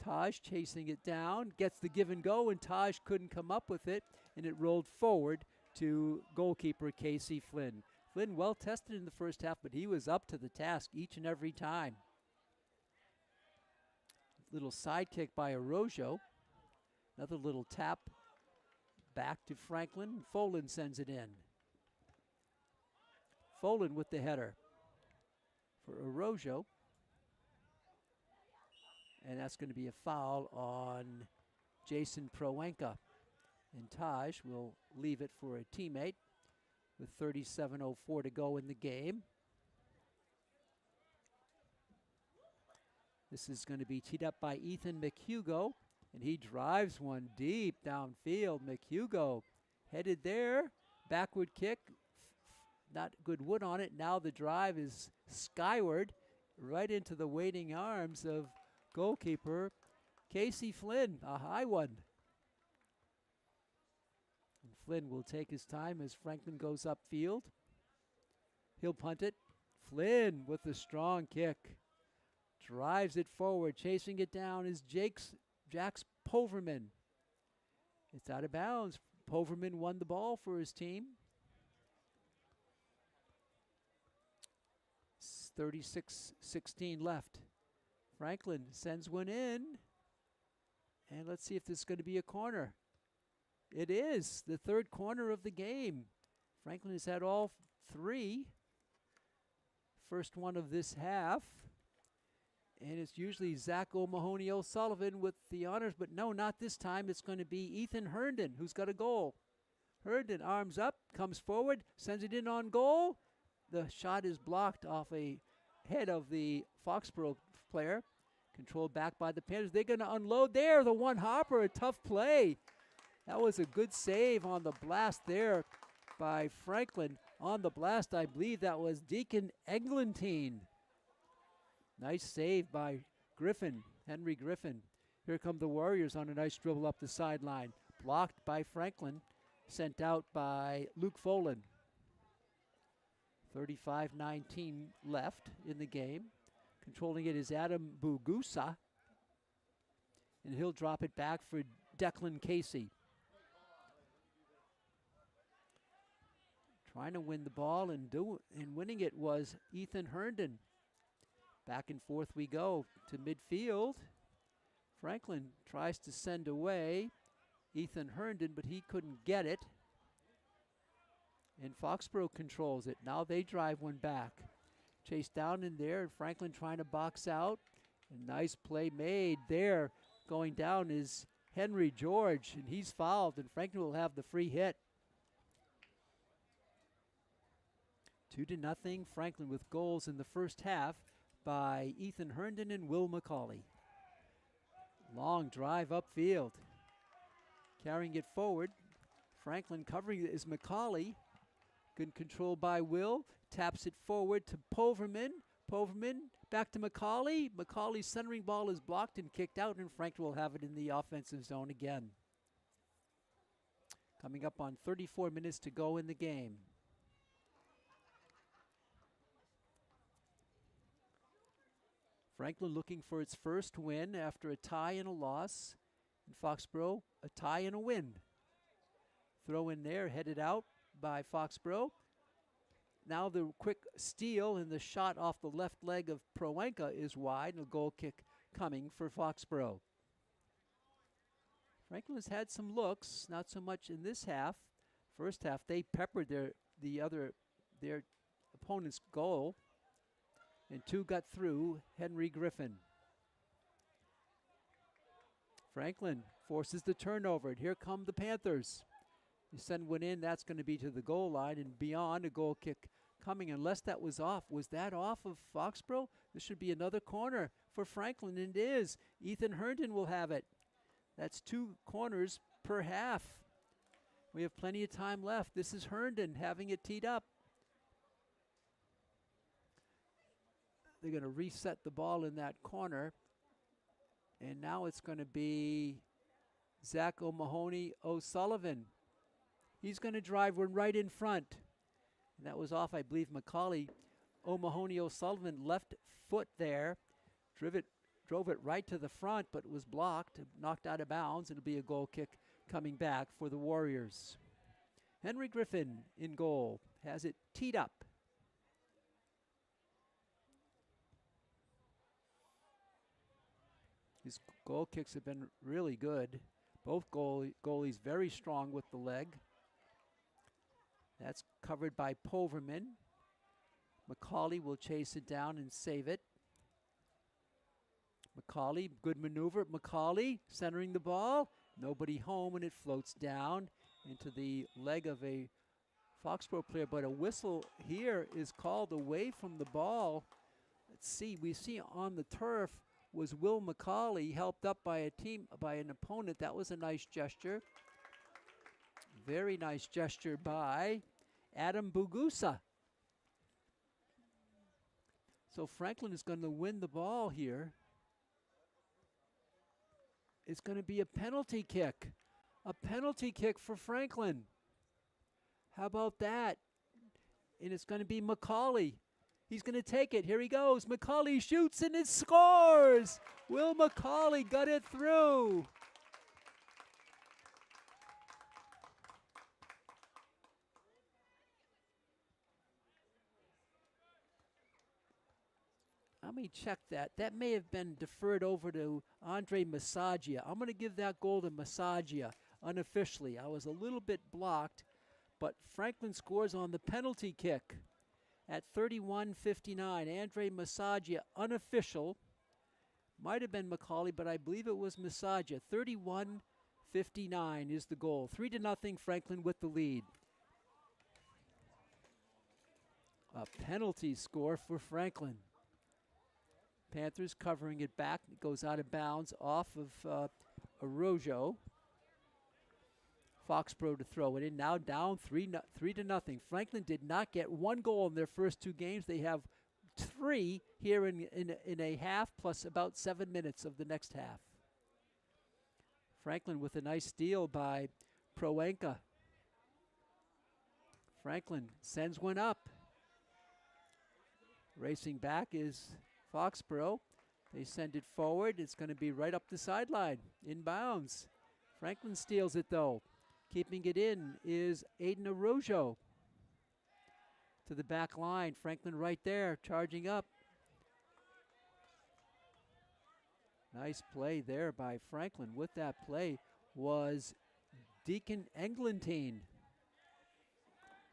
Taj chasing it down, gets the give and go, and Taj couldn't come up with it, and it rolled forward to goalkeeper Casey Flynn. Flynn well tested in the first half, but he was up to the task each and every time. Little side kick by Arrojo. Another little tap back to Franklin. Folan sends it in. Folan with the header for Arrojo. And that's going to be a foul on Jason Proenka. And Taj will leave it for a teammate with 37:04 to go in the game. This is going to be teed up by Ethan McHugo, and he drives one deep downfield. McHugo headed there, backward kick, not good wood on it. Now the drive is skyward, right into the waiting arms of goalkeeper Casey Flynn, a high one. And Flynn will take his time as Franklin goes upfield. He'll punt it. Flynn with the strong kick. Drives it forward. Chasing it down is Jax Poverman. It's out of bounds. Poverman won the ball for his team. 36-16 left. Franklin sends one in. And let's see if this is going to be a corner. It is the third corner of the game. Franklin has had all three. First one of this half. And it's usually Zach O'Mahony O'Sullivan with the honors, but no, not this time. It's going to be Ethan Herndon, who's got a goal. Herndon, arms up, comes forward, sends it in on goal. The shot is blocked off a head of the Foxboro player. Controlled back by the Panthers. They're going to unload there. The one hopper, a tough play. That was a good save on the blast there by Franklin. On the blast, I believe that was Deacon Eglantine. Nice save by Griffin, Henry Griffin. Here come the Warriors on a nice dribble up the sideline. Blocked by Franklin, sent out by Luke Folan. 35-19 left in the game. Controlling it is Adam Bugusa. And he'll drop it back for Declan Casey. Trying to win the ball and winning it was Ethan Herndon. Back and forth we go to midfield. Franklin tries to send away Ethan Herndon, but he couldn't get it. And Foxboro controls it. Now they drive one back. Chase down in there, and Franklin trying to box out. A nice play made there. Going down is Henry George, and he's fouled, and Franklin will have the free hit. 2-0, Franklin with goals in the first half by Ethan Herndon and Will McCauley. Long drive upfield. Carrying it forward. Franklin covering it is McCauley. Good control by Will. Taps it forward to Poverman. Poverman back to McCauley. McCauley's centering ball is blocked and kicked out, and Franklin will have it in the offensive zone again. Coming up on 34 minutes to go in the game. Franklin looking for its first win after a tie and a loss. In Foxboro, a tie and a win. Throw in there, headed out by Foxboro. Now the quick steal and the shot off the left leg of Proenka is wide, and a goal kick coming for Foxboro. Franklin has had some looks, not so much in this half. First half, they peppered their opponent's goal, and two got through. Henry Griffin. Franklin forces the turnover, and here come the Panthers. You send one in, that's going to be to the goal line, and beyond, a goal kick coming, unless that was off. Was that off of Foxboro? This should be another corner for Franklin, and it is. Ethan Herndon will have it. That's 2 corners per half. We have plenty of time left. This is Herndon having it teed up. They're going to reset the ball in that corner, and now it's going to be Zach O'Mahony-O'Sullivan. He's going to drive one right in front. And that was off, I believe, McCauley. O'Mahony-O'Sullivan left foot there. Drove it right to the front, but was blocked, knocked out of bounds. It'll be a goal kick coming back for the Warriors. Henry Griffin in goal. Has it teed up. His goal kicks have been really good. Both goalies very strong with the leg. That's covered by Poverman. McCauley will chase it down and save it. McCauley, good maneuver. McCauley centering the ball. Nobody home, and it floats down into the leg of a Foxboro player. But a whistle here is called away from the ball. Let's see. We see on the turf was Will McCauley, helped up by an opponent. That was a nice gesture. Very nice gesture by Adam Bugusa. So Franklin is going to win the ball here. It's going to be a penalty kick. A penalty kick for Franklin. How about that? And it's going to be McCauley. He's going to take it. Here he goes. McCauley shoots and it scores. Will McCauley got it through. Let me check that. That may have been deferred over to Andre Massagia. I'm going to give that goal to Massagia unofficially. I was a little bit blocked, but Franklin scores on the penalty kick at 31:59. Andre Massagia, unofficial. Might have been McCauley, but I believe it was Massagia. 59 is the goal. 3-0, Franklin with the lead. A penalty score for Franklin. Panthers covering it back. It goes out of bounds off of Arrojo. Foxboro to throw it in. Now down 3-0. Franklin did not get one goal in their first two games. They have 3 here in a half, plus about 7 minutes of the next half. Franklin with a nice steal by Proenka. Franklin sends one up. Racing back is Foxboro. They send it forward. It's going to be right up the sideline, inbounds. Franklin steals it though. Keeping it in is Aiden Arrojo. To the back line, Franklin right there, charging up. Nice play there by Franklin. With that play was Deacon Englentine.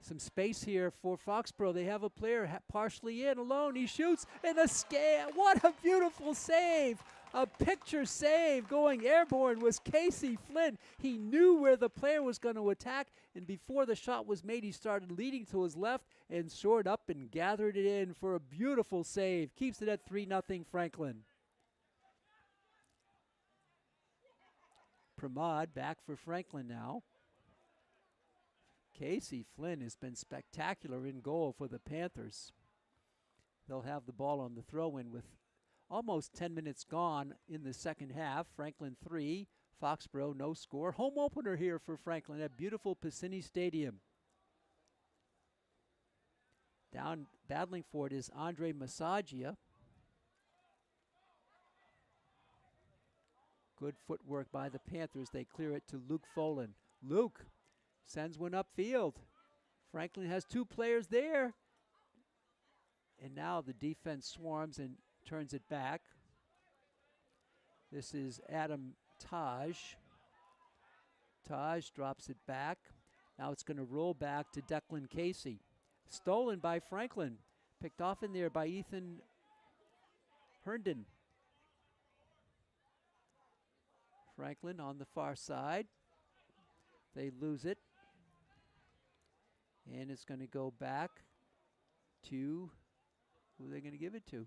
Some space here for Foxboro. They have a player partially in, alone. He shoots in a scale. What a beautiful save. A picture save going airborne was Casey Flynn. He knew where the player was going to attack, and before the shot was made, he started leading to his left and soared up and gathered it in for a beautiful save. Keeps it at 3-0 Franklin. Pramod back for Franklin now. Casey Flynn has been spectacular in goal for the Panthers. They'll have the ball on the throw-in with almost 10 minutes gone in the second half. Franklin 3, Foxboro no score. Home opener here for Franklin at beautiful Piscini Stadium. Down battling for it is Andre Massagia. Good footwork by the Panthers. They clear it to Luke Folan. Luke sends one upfield. Franklin has 2 players there. And now the defense swarms and turns it back. This is Adam Taj. Taj drops it back. Now it's going to roll back to Declan Casey. Stolen by Franklin. Picked off in there by Ethan Herndon. Franklin on the far side. They lose it. And it's going to go back to, who are they going to give it to?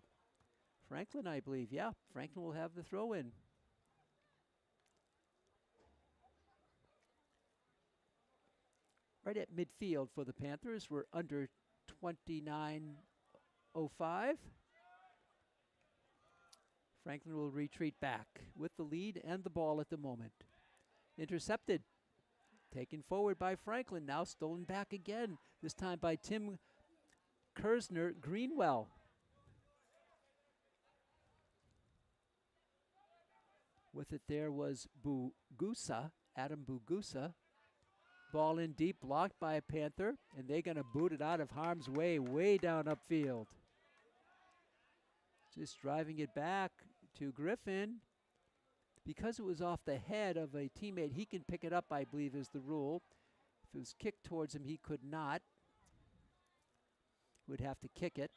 Franklin, I believe. Yeah, Franklin will have the throw in. Right at midfield for the Panthers. We're under 29:05. Franklin will retreat back with the lead and the ball at the moment. Intercepted. Taken forward by Franklin. Now stolen back again. This time by Tim Kersner Greenwell. With it there was Bugusa, Adam Bugusa. Ball in deep, blocked by a Panther, and they're going to boot it out of harm's way, way down upfield. Just driving it back to Griffin. Because it was off the head of a teammate, he can pick it up, I believe is the rule. If it was kicked towards him, he could not. Would have to kick it.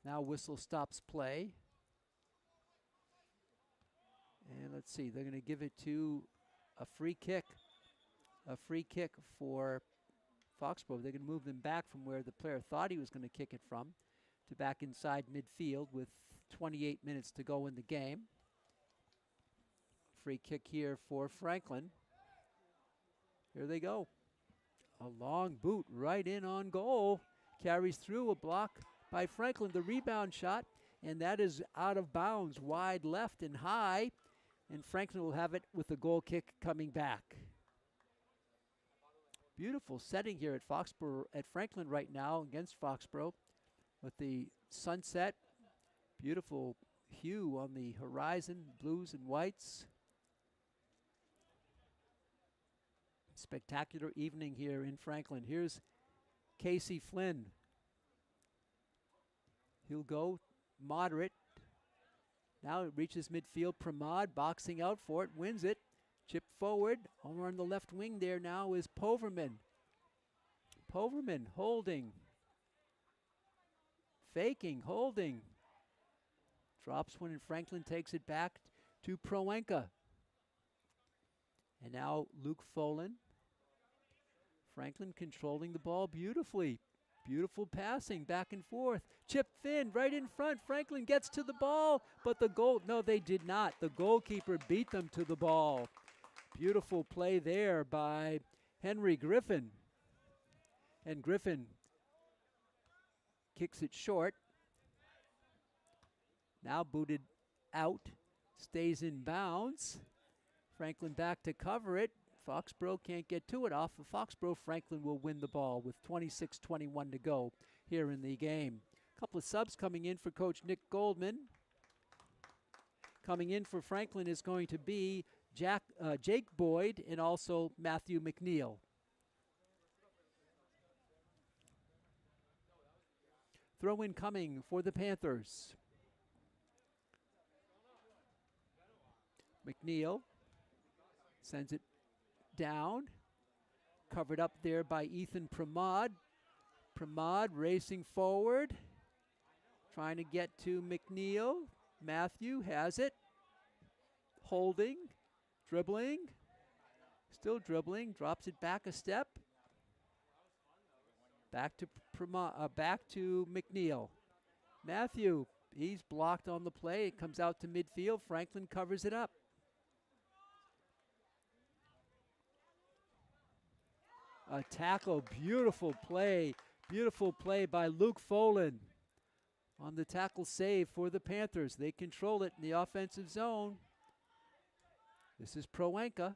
Now whistle stops play. And let's see, they're going to give it to a free kick. A free kick for Foxboro. They're going to move them back from where the player thought he was going to kick it from to back inside midfield with 28 minutes to go in the game. Free kick here for Franklin. Here they go. A long boot right in on goal. Carries through, a block by Franklin. The rebound shot, and that is out of bounds, wide left and high. And Franklin will have it with the goal kick coming back. Beautiful setting here at Foxboro, at Franklin right now against Foxboro with the sunset. Beautiful hue on the horizon, blues and whites. Spectacular evening here in Franklin. Here's Casey Flynn. He'll go moderate. Now it reaches midfield. Pramod boxing out for it, wins it. Chip forward. Over on the left wing there now is Poverman. Poverman holding. Faking, holding. Drops one and Franklin takes it back to Proenka. And now Luke Folan. Franklin controlling the ball beautifully. Beautiful passing back and forth. Chip Finn right in front. Franklin gets to the ball, but the goal, no, they did not. The goalkeeper beat them to the ball. Beautiful play there by Henry Griffin. And Griffin kicks it short. Now booted out. Stays in bounds. Franklin back to cover it. Foxboro can't get to it. Off of Foxboro, Franklin will win the ball with 26-21 to go here in the game. A couple of subs coming in for Coach Nick Goldman. Coming in for Franklin is going to be Jake Boyd and also Matthew McNeil. Throw in coming for the Panthers. McNeil sends it down. Covered up there by Ethan Pramod. Pramod racing forward. Trying to get to McNeil. Matthew has it. Holding. Dribbling. Still dribbling. Drops it back a step. Back to back to McNeil. Matthew, he's blocked on the play. It comes out to midfield. Franklin covers it up. A tackle, beautiful play by Luke Folan on the tackle save for the Panthers. They control it in the offensive zone. This is Proenka.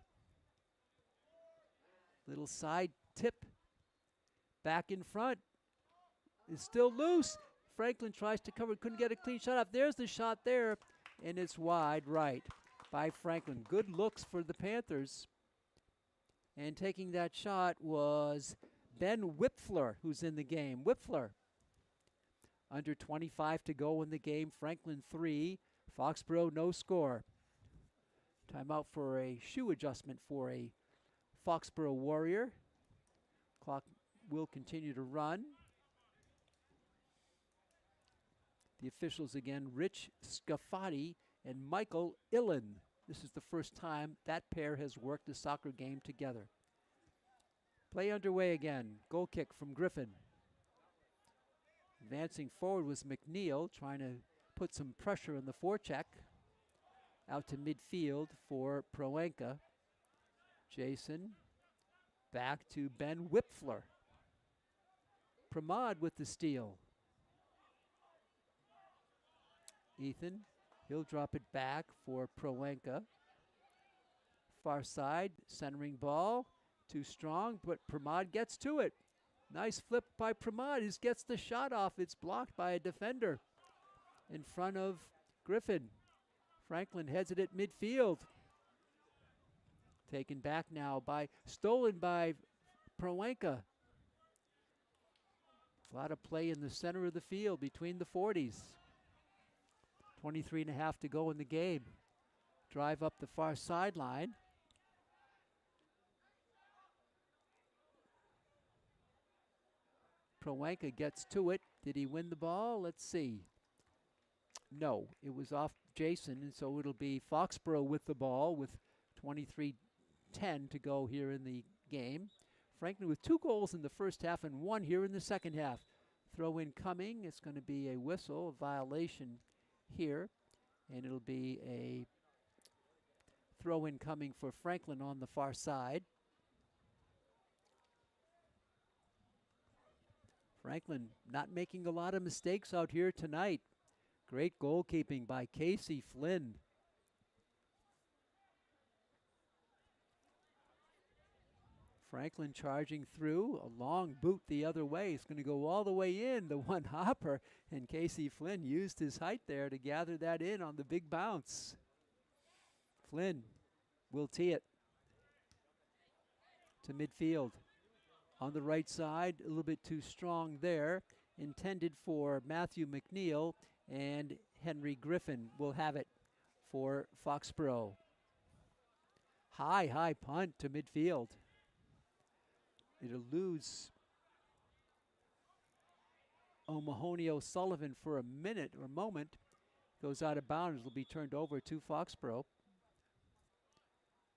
Little side tip. Back in front. It's still loose. Franklin tries to cover, couldn't get a clean shot up. There's the shot there, and it's wide right by Franklin. Good looks for the Panthers. And taking that shot was Ben Whipfler, who's in the game. Whipfler. Under 25 to go in the game. Franklin 3. Foxboro no score. Timeout for a shoe adjustment for a Foxboro Warrior. Clock will continue to run. The officials again, Rich Scafati and Michael Illen. This is the first time that pair has worked a soccer game together. Play underway again. Goal kick from Griffin. Advancing forward was McNeil, trying to put some pressure on the forecheck. Out to midfield for Proenka. Jason back to Ben Whipfler. Pramod with the steal. Ethan, he'll drop it back for Proenka. Far side, centering ball. Too strong, but Pramod gets to it. Nice flip by Pramod. He gets the shot off. It's blocked by a defender in front of Griffin. Franklin heads it at midfield. Taken back now stolen by Proenka. A lot of play in the center of the field between the 40s. 23.5 to go in the game. Drive up the far sideline. Proenka gets to it. Did he win the ball? Let's see. No, it was off Jason, and so it'll be Foxboro with the ball with 23-10 to go here in the game. Franklin with 2 goals in the first half and 1 here in the second half. Throw in coming. It's going to be a whistle, a violation here, and it'll be a throw in coming for Franklin on the far side. Franklin not making a lot of mistakes out here tonight. Great goalkeeping by Casey Flynn. Franklin charging through, a long boot the other way. It's going to go all the way in, the one hopper, and Casey Flynn used his height there to gather that in on the big bounce. Flynn will tee it to midfield. On the right side, a little bit too strong there. Intended for Matthew McNeil, and Henry Griffin will have it for Foxboro. High punt to midfield. It'll lose O'Mahony O'Sullivan for a minute or moment. Goes out of bounds. Will be turned over to Foxboro.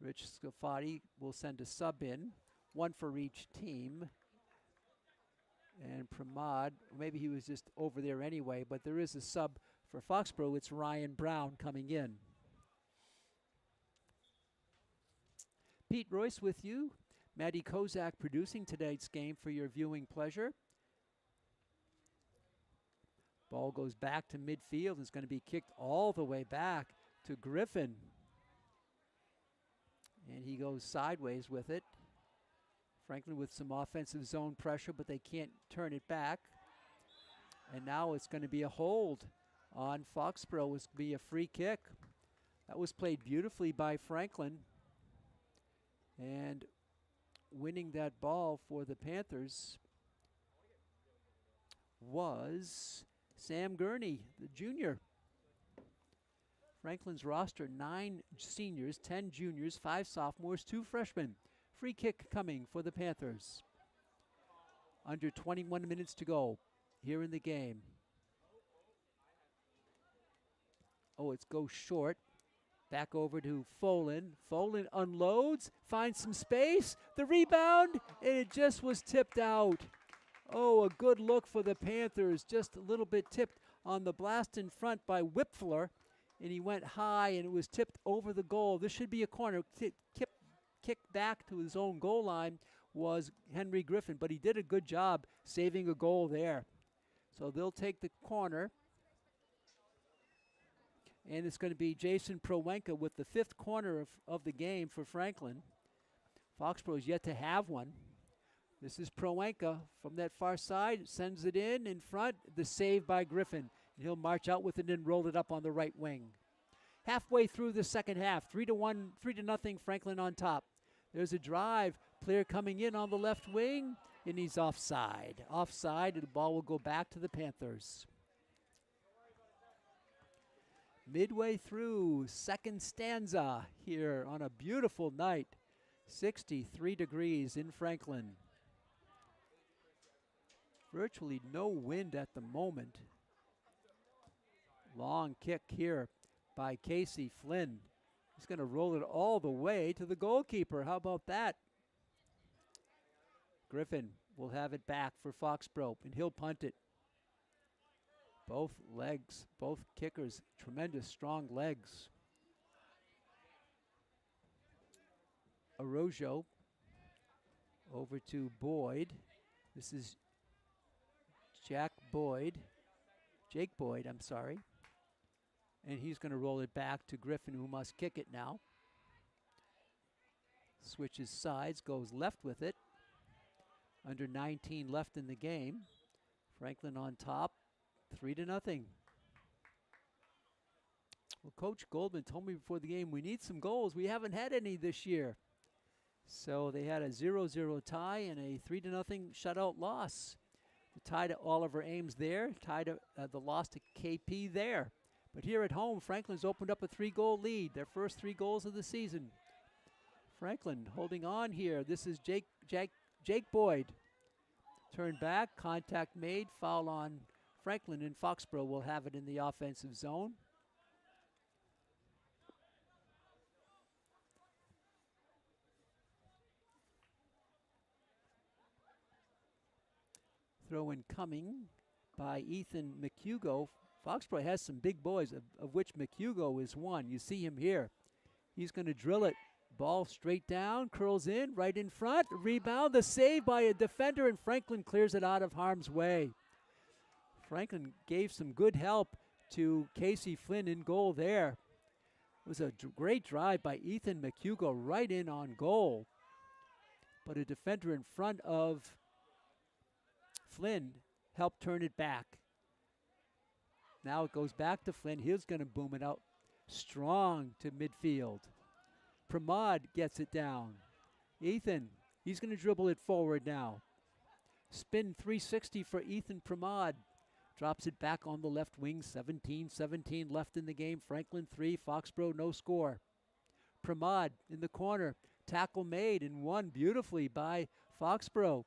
Rich Scafati will send a sub in, one for each team. And Pramod, maybe he was just over there anyway, but there is a sub for Foxborough. It's Ryan Brown coming in. Pete Royce with you. Maddie Kozak producing tonight's game for your viewing pleasure. Ball goes back to midfield. It's going to be kicked all the way back to Griffin. And he goes sideways with it. Franklin with some offensive zone pressure, but they can't turn it back. And now it's going to be a hold on Foxborough. It's going to be a free kick. That was played beautifully by Franklin. And winning that ball for the Panthers was Sam Gurney, the junior. Franklin's roster, 9 seniors, 10 juniors, 5 sophomores, 2 freshmen. Free kick coming for the Panthers. Under 21 minutes to go here in the game. Oh, it goes short. Back over to Folan. Folan unloads, finds some space. The rebound, and it just was tipped out. Oh, a good look for the Panthers. Just a little bit tipped on the blast in front by Whipfler. And he went high, and it was tipped over the goal. This should be a corner. Kicked back to his own goal line was Henry Griffin, but he did a good job saving a goal there. So they'll take the corner. And it's going to be Jason Prowenka with the 5th corner of the game for Franklin. Foxborough is yet to have one. This is Prowenka from that far side, sends it in front, the save by Griffin. He'll march out with it and roll it up on the right wing. Halfway through the second half, 3-0 Franklin on top. There's a drive, player coming in on the left wing, and he's offside. Offside, and the ball will go back to the Panthers. Midway through, second stanza here on a beautiful night. 63 degrees in Franklin. Virtually no wind at the moment. Long kick here by Casey Flynn. He's going to roll it all the way to the goalkeeper. How about that? Griffin will have it back for Foxborough, and he'll punt it. Both legs, both kickers, tremendous strong legs. Arrojo over to Boyd. This is Jake Boyd, I'm sorry. And he's going to roll it back to Griffin, who must kick it now. Switches sides, goes left with it. Under 19 left in the game. Franklin on top, 3-0. Well, Coach Goldman told me before the game, we need some goals. We haven't had any this year. So they had a 0-0 tie and a 3-0 shutout loss. The tie to Oliver Ames there, tied the loss to KP there. But here at home, Franklin's opened up a 3-goal lead, their first 3 goals of the season. Franklin holding on here. This is Jake Boyd. Turn back, contact made, foul on Franklin, and Foxborough will have it in the offensive zone. Throw in coming by Ethan McHugo. Foxborough has some big boys, of which McHugo is one. You see him here. He's going to drill it. Ball straight down, curls in, right in front. Rebound, the save by a defender, and Franklin clears it out of harm's way. Franklin gave some good help to Casey Flynn in goal there. It was a great drive by Ethan McHugo right in on goal. But a defender in front of Flynn helped turn it back. Now it goes back to Flynn. He's going to boom it out strong to midfield. Pramod gets it down. Ethan, he's going to dribble it forward now. Spin 360 for Ethan Pramod. Drops it back on the left wing. 17 left in the game. Franklin 3, Foxborough no score. Pramod in the corner. Tackle made and won beautifully by Foxborough.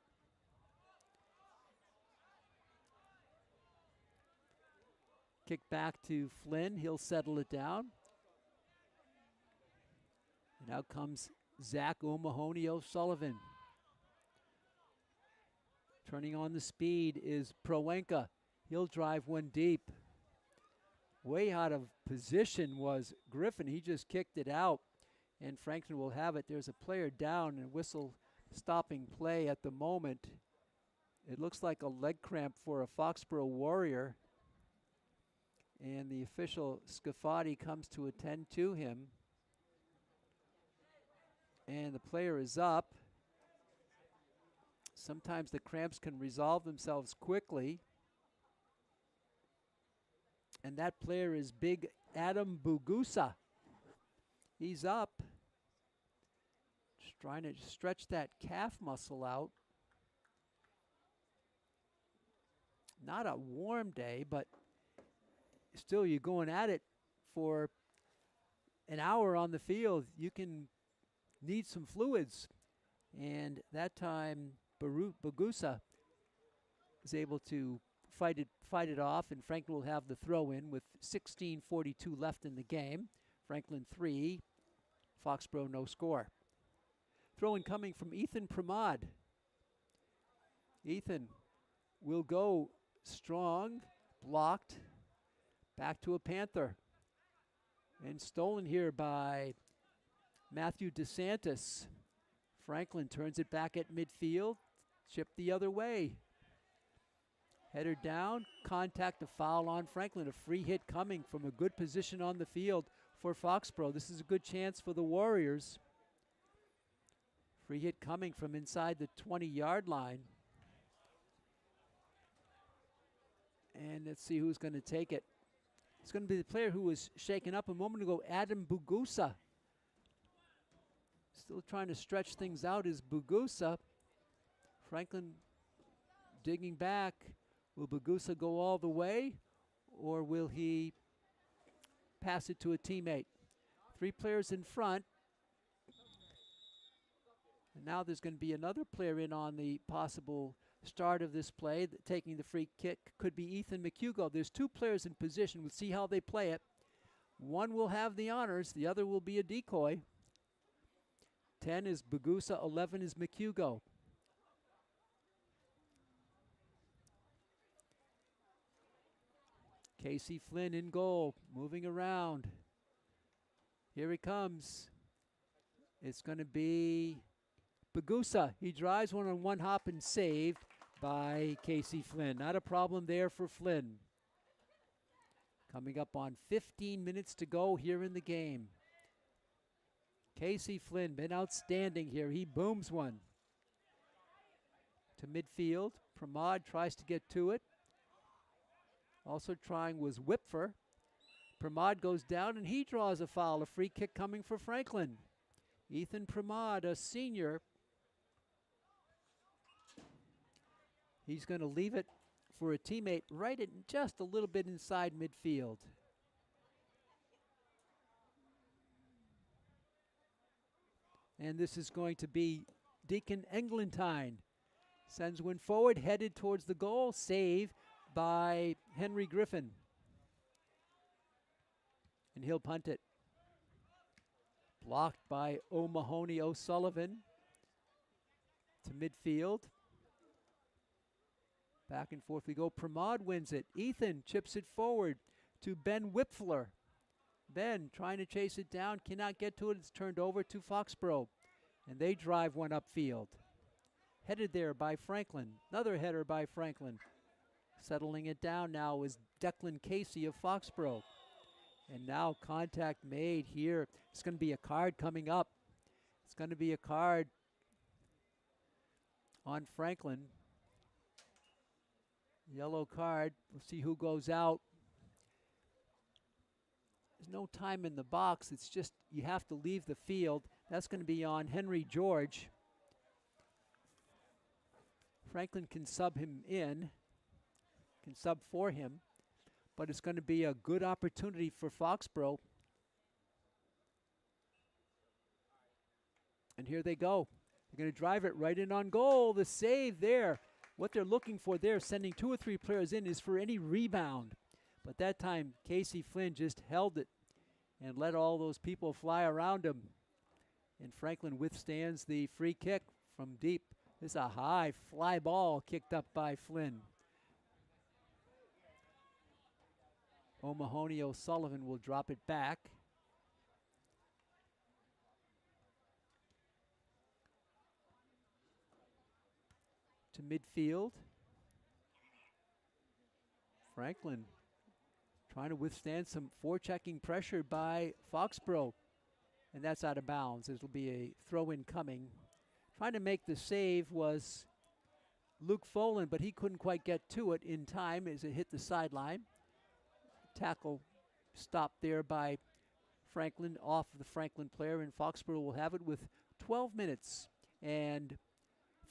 Kick back to Flynn. He'll settle it down. And out comes Zach O'Mahony O'Sullivan. Turning on the speed is Proenka. He'll drive one deep. Way out of position was Griffin. He just kicked it out, and Franklin will have it. There's a player down, and whistle stopping play at the moment. It looks like a leg cramp for a Foxboro Warrior, and the official Scafati comes to attend to him, and the player is up. Sometimes the cramps can resolve themselves quickly. And that player is big Adam Bugusa. He's up. Just trying to stretch that calf muscle out. Not a warm day, but still you're going at it for an hour on the field. You can need some fluids. And that time, Bugusa is able to fight it off, and Franklin will have the throw in with 16:42 left in the game. Franklin 3, Foxboro no score. Throw in coming from Ethan Pramod. Ethan will go strong, blocked, back to a Panther. And stolen here by Matthew DeSantis. Franklin turns it back at midfield, chipped the other way. Header down, contact, a foul on Franklin. A free hit coming from a good position on the field for Foxboro. This is a good chance for the Warriors. Free hit coming from inside the 20-yard line. And let's see who's going to take it. It's going to be the player who was shaken up a moment ago, Adam Bugusa. Still trying to stretch things out is Bugusa. Franklin digging back. Will Bugusa go all the way, or will he pass it to a teammate? Three players in front. And now there's going to be another player in on the possible start of this play. Taking the free kick could be Ethan McHugo. There's two players in position. We'll see how they play it. One will have the honors. The other will be a decoy. 10 is Bugusa. 11 is McHugo. Casey Flynn in goal, moving around. Here he comes. It's going to be Bugusa. He drives one on one hop and saved by Casey Flynn. Not a problem there for Flynn. Coming up on 15 minutes to go here in the game. Casey Flynn been outstanding here. He booms one to midfield. Pramod tries to get to it. Also trying was Whipfer. Pramod goes down and he draws a foul. A free kick coming for Franklin. Ethan Pramod, a senior. He's going to leave it for a teammate right at just a little bit inside midfield. And this is going to be Deacon Englentine. Sends one forward, headed towards the goal. Save by Henry Griffin. And he'll punt it. Blocked by O'Mahony O'Sullivan to midfield. Back and forth we go. Pramod wins it. Ethan chips it forward to Ben Whipfler. Ben trying to chase it down, cannot get to it. It's turned over to Foxboro. And they drive one upfield. Headed there by Franklin. Another header by Franklin. Settling it down now is Declan Casey of Foxboro. And now contact made here. It's going to be a card coming up. It's going to be a card on Franklin. Yellow card. We'll see who goes out. There's no time in the box. It's just you have to leave the field. That's going to be on Henry George. Franklin can sub him in, can sub for him, but it's going to be a good opportunity for Foxboro. And here they go. They're going to drive it right in on goal. The save there. What they're looking for there, sending 2 or 3 players in, is for any rebound. But that time, Casey Flynn just held it and let all those people fly around him. And Franklin withstands the free kick from deep. This is a high fly ball kicked up by Flynn. O'Mahony O'Sullivan will drop it back. To midfield. Franklin trying to withstand some forechecking pressure by Foxboro. And that's out of bounds. It'll be a throw-in coming. Trying to make the save was Luke Folan, but he couldn't quite get to it in time as it hit the sideline. Tackle stopped there by Franklin off the Franklin player, and Foxboro will have it with 12 minutes and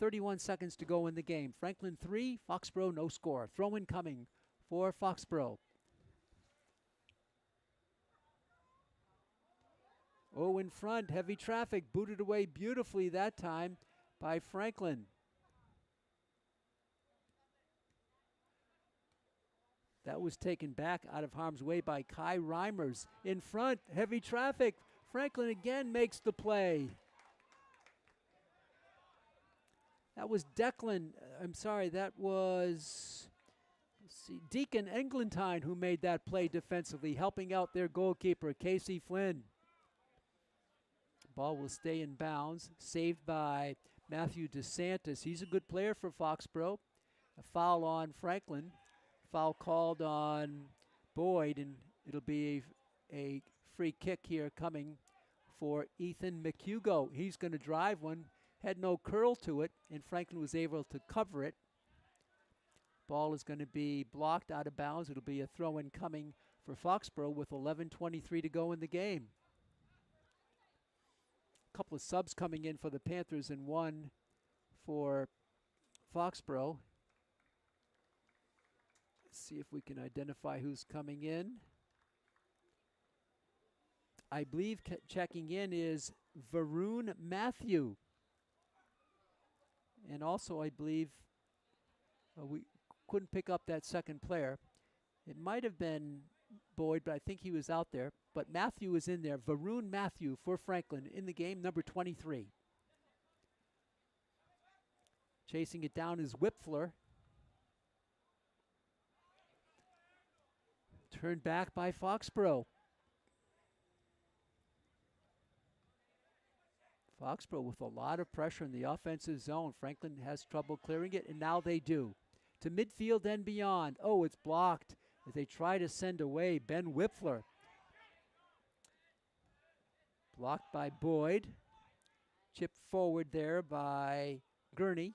31 seconds to go in the game. Franklin 3, Foxboro no score. Throw-in coming for Foxboro. Oh, in front, heavy traffic, booted away beautifully that time by Franklin. That was taken back out of harm's way by Kai Reimers. In front, heavy traffic. Franklin again makes the play. That was that was, Deacon Englentine who made that play defensively, helping out their goalkeeper, Casey Flynn. Ball will stay in bounds, saved by Matthew DeSantis. He's a good player for Foxboro. A foul on Franklin. Foul called on Boyd, and it'll be a free kick here coming for Ethan McHugo. He's going to drive one. Had no curl to it, and Franklin was able to cover it. Ball is going to be blocked out of bounds. It'll be a throw-in coming for Foxboro with 11:23 to go in the game. A couple of subs coming in for the Panthers and one for Foxboro. Let's see if we can identify who's coming in. I believe checking in is Varun Matthew. And also, I believe we couldn't pick up that second player. It might have been Boyd, but I think he was out there. But Matthew is in there. Varun Matthew for Franklin in the game, number 23. Chasing it down is Whipfler. Turned back by Foxboro. Foxboro with a lot of pressure in the offensive zone. Franklin has trouble clearing it, and now they do. To midfield and beyond. Oh, it's blocked as they try to send away Ben Whipfler. Blocked by Boyd. Chipped forward there by Gurney.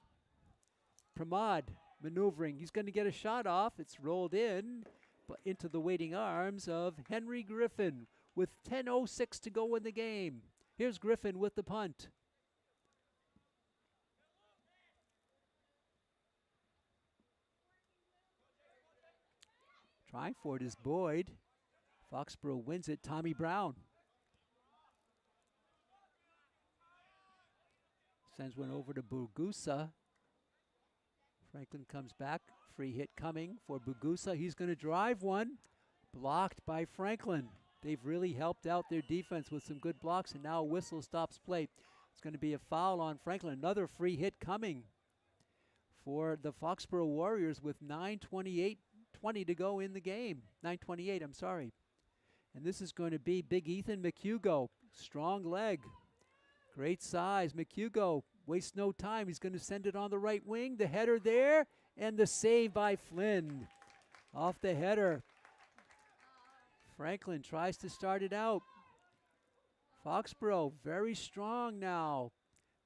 Pramod maneuvering. He's going to get a shot off. It's rolled in, but into the waiting arms of Henry Griffin with 10:06 to go in the game. Here's Griffin with the punt. Trying for it is Boyd. Foxboro wins it. Tommy Brown sends one over to Bugusa. Franklin comes back. Free hit coming for Bugusa. He's going to drive one. Blocked by Franklin. They've really helped out their defense with some good blocks, and now a whistle stops play. It's going to be a foul on Franklin. Another free hit coming for the Foxboro Warriors with 9:28 to go in the game. 9:28, I'm sorry. And this is going to be big Ethan McHugo. Strong leg. Great size. McHugo wastes no time. He's going to send it on the right wing. The header there, and the save by Flynn. Off the header. Franklin tries to start it out. Foxboro very strong now.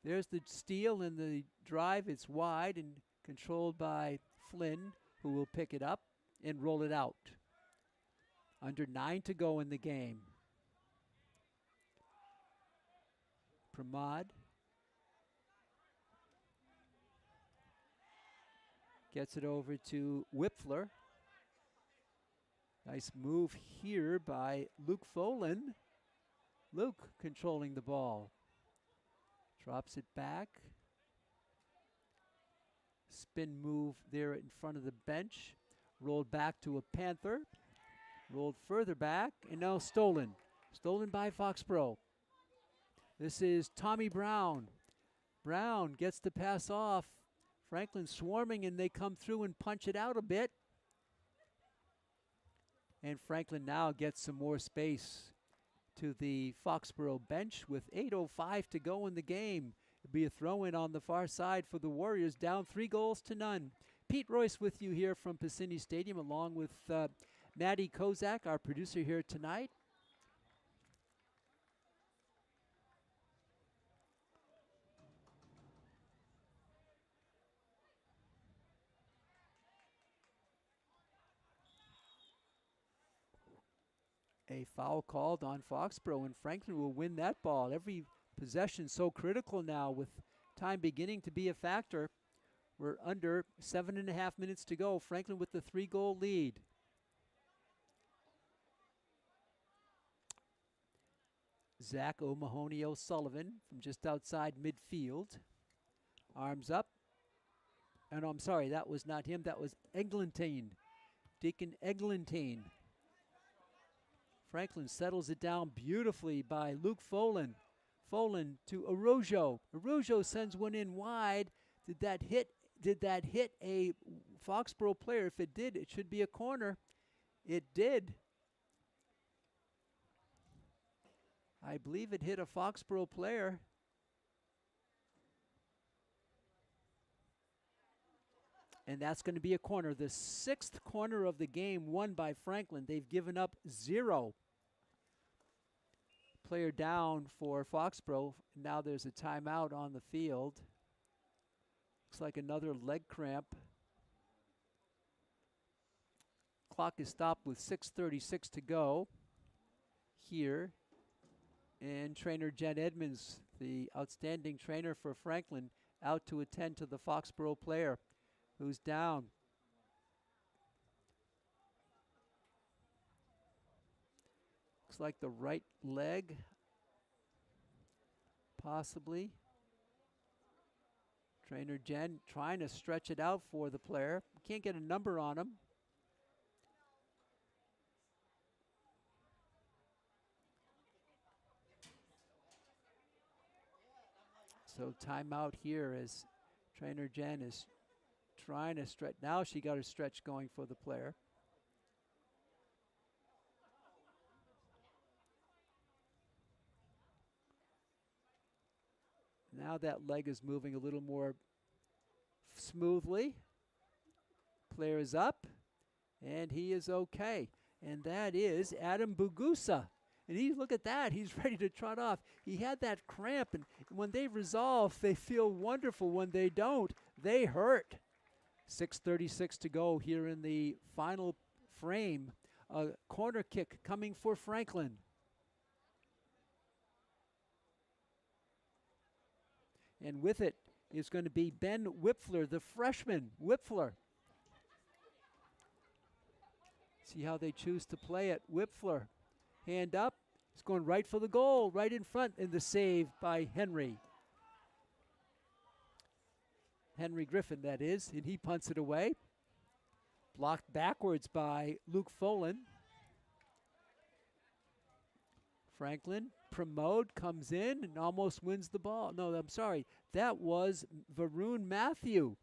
There's the steal and the drive. It's wide and controlled by Flynn, who will pick it up and roll it out. Under 9 to go in the game. Pramod gets it over to Whipfler. Nice move here by Luke Folan. Luke controlling the ball. Drops it back. Spin move there in front of the bench. Rolled back to a Panther. Rolled further back, and now stolen. Stolen by Foxboro. This is Tommy Brown. Brown gets the pass off. Franklin swarming, and they come through and punch it out a bit. And Franklin now gets some more space to the Foxboro bench with 8:05 to go in the game. It'll be a throw-in on the far side for the Warriors, down 3-0. Pete Royce with you here from Piscini Stadium, along with Maddie Kozak, our producer here tonight. A foul called on Foxboro, and Franklin will win that ball. Every possession so critical now, with time beginning to be a factor. We're under 7.5 minutes to go. Franklin with the 3-goal lead. Zach O'Mahony O'Sullivan from just outside midfield. Arms up. And I'm sorry, that was not him. That was Eglantine. Deacon Eglantine. Franklin settles it down beautifully by Luke Folan. Folan to Arujo. Arujo sends one in wide. Did that hit a Foxboro player? If it did, it should be a corner. It did. I believe it hit a Foxboro player. And that's going to be a corner. The 6th corner of the game won by Franklin. They've given up 0. Player down for Foxboro. Now there's a timeout on the field. Looks like another leg cramp. Clock is stopped with 6:36 to go here. And trainer Jen Edmonds, the outstanding trainer for Franklin, out to attend to the Foxboro player who's down. Looks like the right leg, possibly. Trainer Jen trying to stretch it out for the player. Can't get a number on him. So timeout here as trainer Jen is trying to stretch. Now she got a stretch going for the player. Now that leg is moving a little more smoothly. Player is up, and he is okay. And that is Adam Bugusa. And look at that, he's ready to trot off. He had that cramp, and when they resolve, they feel wonderful. When they don't, they hurt. 6:36 to go here in the final frame. A corner kick coming for Franklin. And with it is going to be Ben Whipfler, the freshman. Whipfler. See how they choose to play it. Whipfler, hand up. He's going right for the goal, right in front, and the save by Henry. Henry Griffin, that is, and he punts it away. Blocked backwards by Luke Folan. Franklin, Promote comes in and almost wins the ball. No, I'm sorry. That was Varun Matthew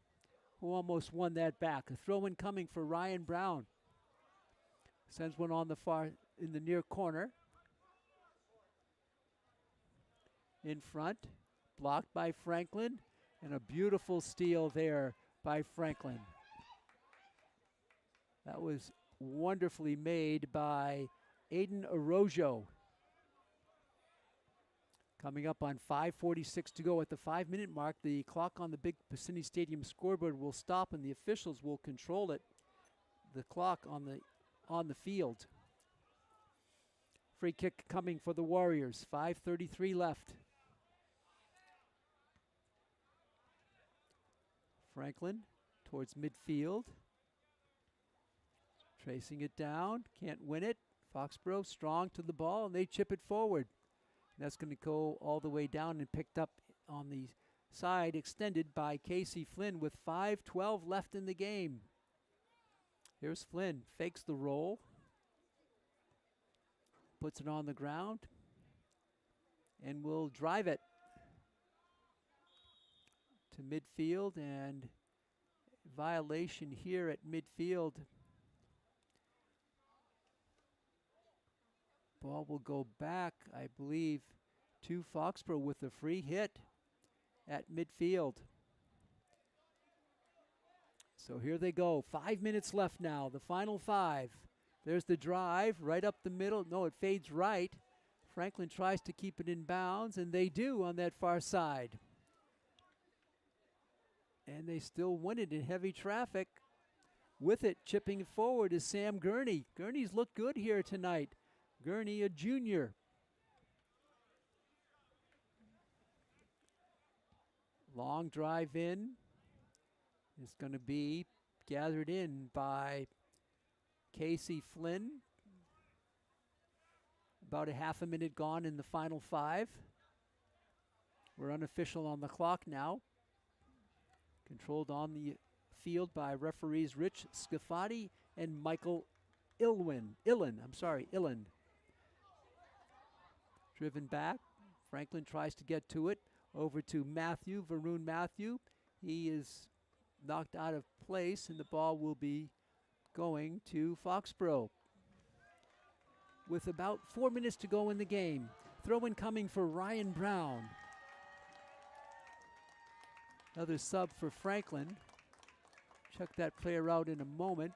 who almost won that back. A throw-in coming for Ryan Brown. Sends one on the far, in the near corner. In front, blocked by Franklin, and a beautiful steal there by Franklin. That was wonderfully made by Aiden Arojo. Coming up on 5:46 to go at the 5-minute mark, the clock on the big Piscini Stadium scoreboard will stop and the officials will control it. The clock on the field. Free kick coming for the Warriors. 5:33 left. Franklin towards midfield. Tracing it down, can't win it. Foxboro strong to the ball, and they chip it forward. And that's going to go all the way down and picked up on the side, extended by Casey Flynn with 5:12 left in the game. Here's Flynn, fakes the roll. Puts it on the ground. and will drive it to midfield, and violation here at midfield. Ball will go back, I believe, to Foxboro with a free hit at midfield. So here they go. 5 minutes left now, the final 5. There's the drive right up the middle. No, it fades right. Franklin tries to keep it in bounds, and they do on that far side. And they still win it in heavy traffic. With it, chipping forward is Sam Gurney. Gurney's looked good here tonight. Gurney, a junior. Long drive in is going to be gathered in by Casey Flynn. About a half a minute gone in the final 5. We're unofficial on the clock now. Controlled on the field by referees Rich Scafati and Michael Illen. Driven back. Franklin tries to get to it. Over to Matthew, Varun Matthew. He is knocked out of place, and the ball will be going to Foxboro. With about 4 minutes to go in the game. Throw-in coming for Ryan Brown. Another sub for Franklin. Check that player out in a moment.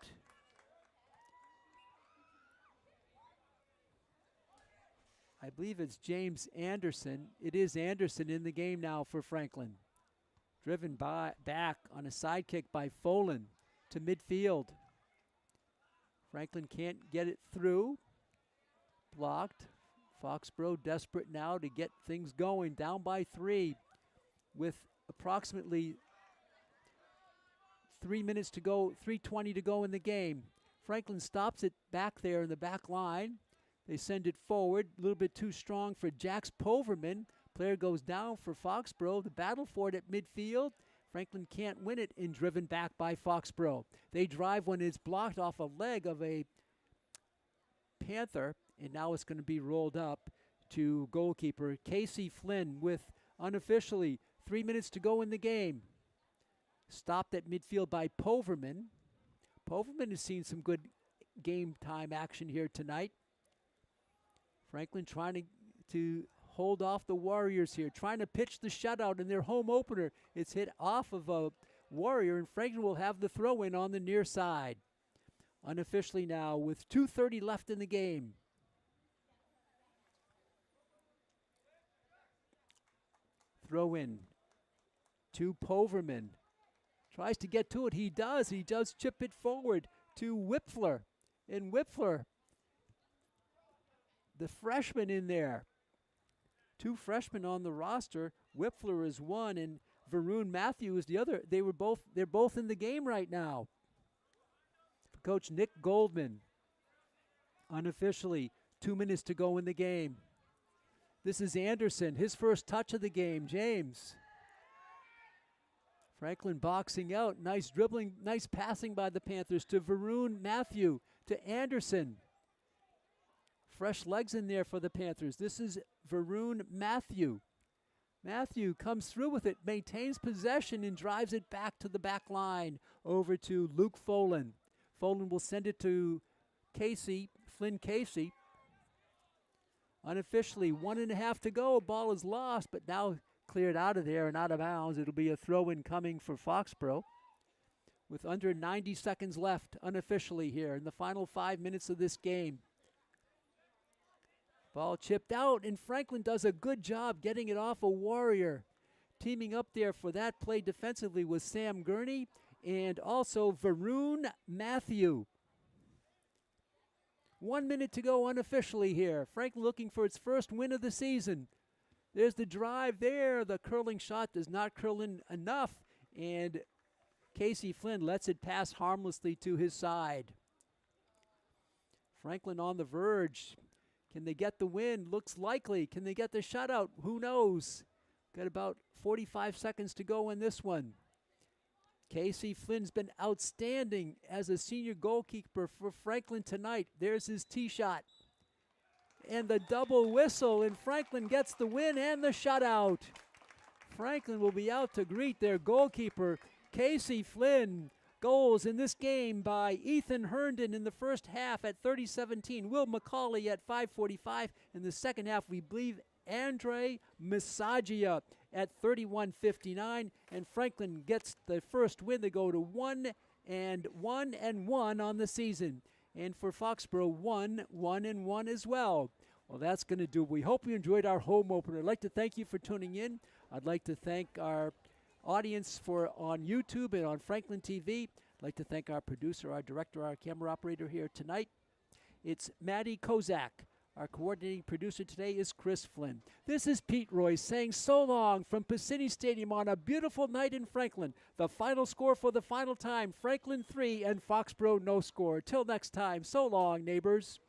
I believe it's James Anderson. It is Anderson in the game now for Franklin. Driven back on a side kick by Folan to midfield. Franklin can't get it through. Blocked. Foxboro desperate now to get things going. Down by 3 with approximately 3 minutes to go, 3:20 to go in the game. Franklin stops it back there in the back line. They send it forward, a little bit too strong for Jax Poverman. Player goes down for Foxboro. The battle for it at midfield. Franklin can't win it and driven back by Foxboro. They drive when it's blocked off a leg of a Panther, and now it's going to be rolled up to goalkeeper Casey Flynn with unofficially 3 minutes to go in the game. Stopped at midfield by Poverman. Poverman has seen some good game time action here tonight. Franklin trying to hold off the Warriors here, trying to pitch the shutout in their home opener. It's hit off of a Warrior, and Franklin will have the throw-in on the near side. Unofficially now with 2:30 left in the game. Throw in to Poverman. Tries to get to it. He does. He does chip it forward to Whipfler. And Whipfler, the freshman in there. 2 freshmen on the roster. Whipfler is one, and Varun Matthew is the other. They're both in the game right now. For Coach Nick Goldman. Unofficially, 2 minutes to go in the game. This is Anderson, his first touch of the game. James. Franklin boxing out. Nice dribbling, nice passing by the Panthers to Varun Matthew, to Anderson. Fresh legs in there for the Panthers. This is Varun Matthew. Matthew comes through with it, maintains possession, and drives it back to the back line over to Luke Folan. Folan will send it to Flynn Casey. Unofficially, 1.5 to go. Ball is lost, but now cleared out of there and out of bounds. It'll be a throw-in coming for Foxboro. With under 90 seconds left unofficially here in the final 5 minutes of this game. Ball chipped out, and Franklin does a good job getting it off a Warrior. Teaming up there for that play defensively was Sam Gurney and also Varun Matthew. 1 minute to go unofficially here. Franklin looking for its first win of the season. There's the drive there. The curling shot does not curl in enough, and Casey Flynn lets it pass harmlessly to his side. Franklin on the verge. Can they get the win? Looks likely. Can they get the shutout? Who knows? Got about 45 seconds to go in this one. Casey Flynn's been outstanding as a senior goalkeeper for Franklin tonight. There's his tee shot. and the double whistle, and Franklin gets the win and the shutout. Franklin will be out to greet their goalkeeper, Casey Flynn. Goals in this game by Ethan Herndon in the first half at 30-17. Will McCauley at 5:45. In the second half, we believe Andre Misagia at 31:59. And Franklin gets the first win. They go to 1-1 on the season. And for Foxboro, 1-1 as well. Well, that's going to do. We hope you enjoyed our home opener. I'd like to thank you for tuning in. I'd like to thank our audience on YouTube and on Franklin TV. I'd like to thank our producer, our director, our camera operator here tonight. It's Maddie Kozak. Our coordinating producer today is Chris Flynn. This is Pete Royce saying so long from Piscini Stadium on a beautiful night in Franklin. The final score for the final time, Franklin 3 and Foxboro no score. Till next time, so long, neighbors.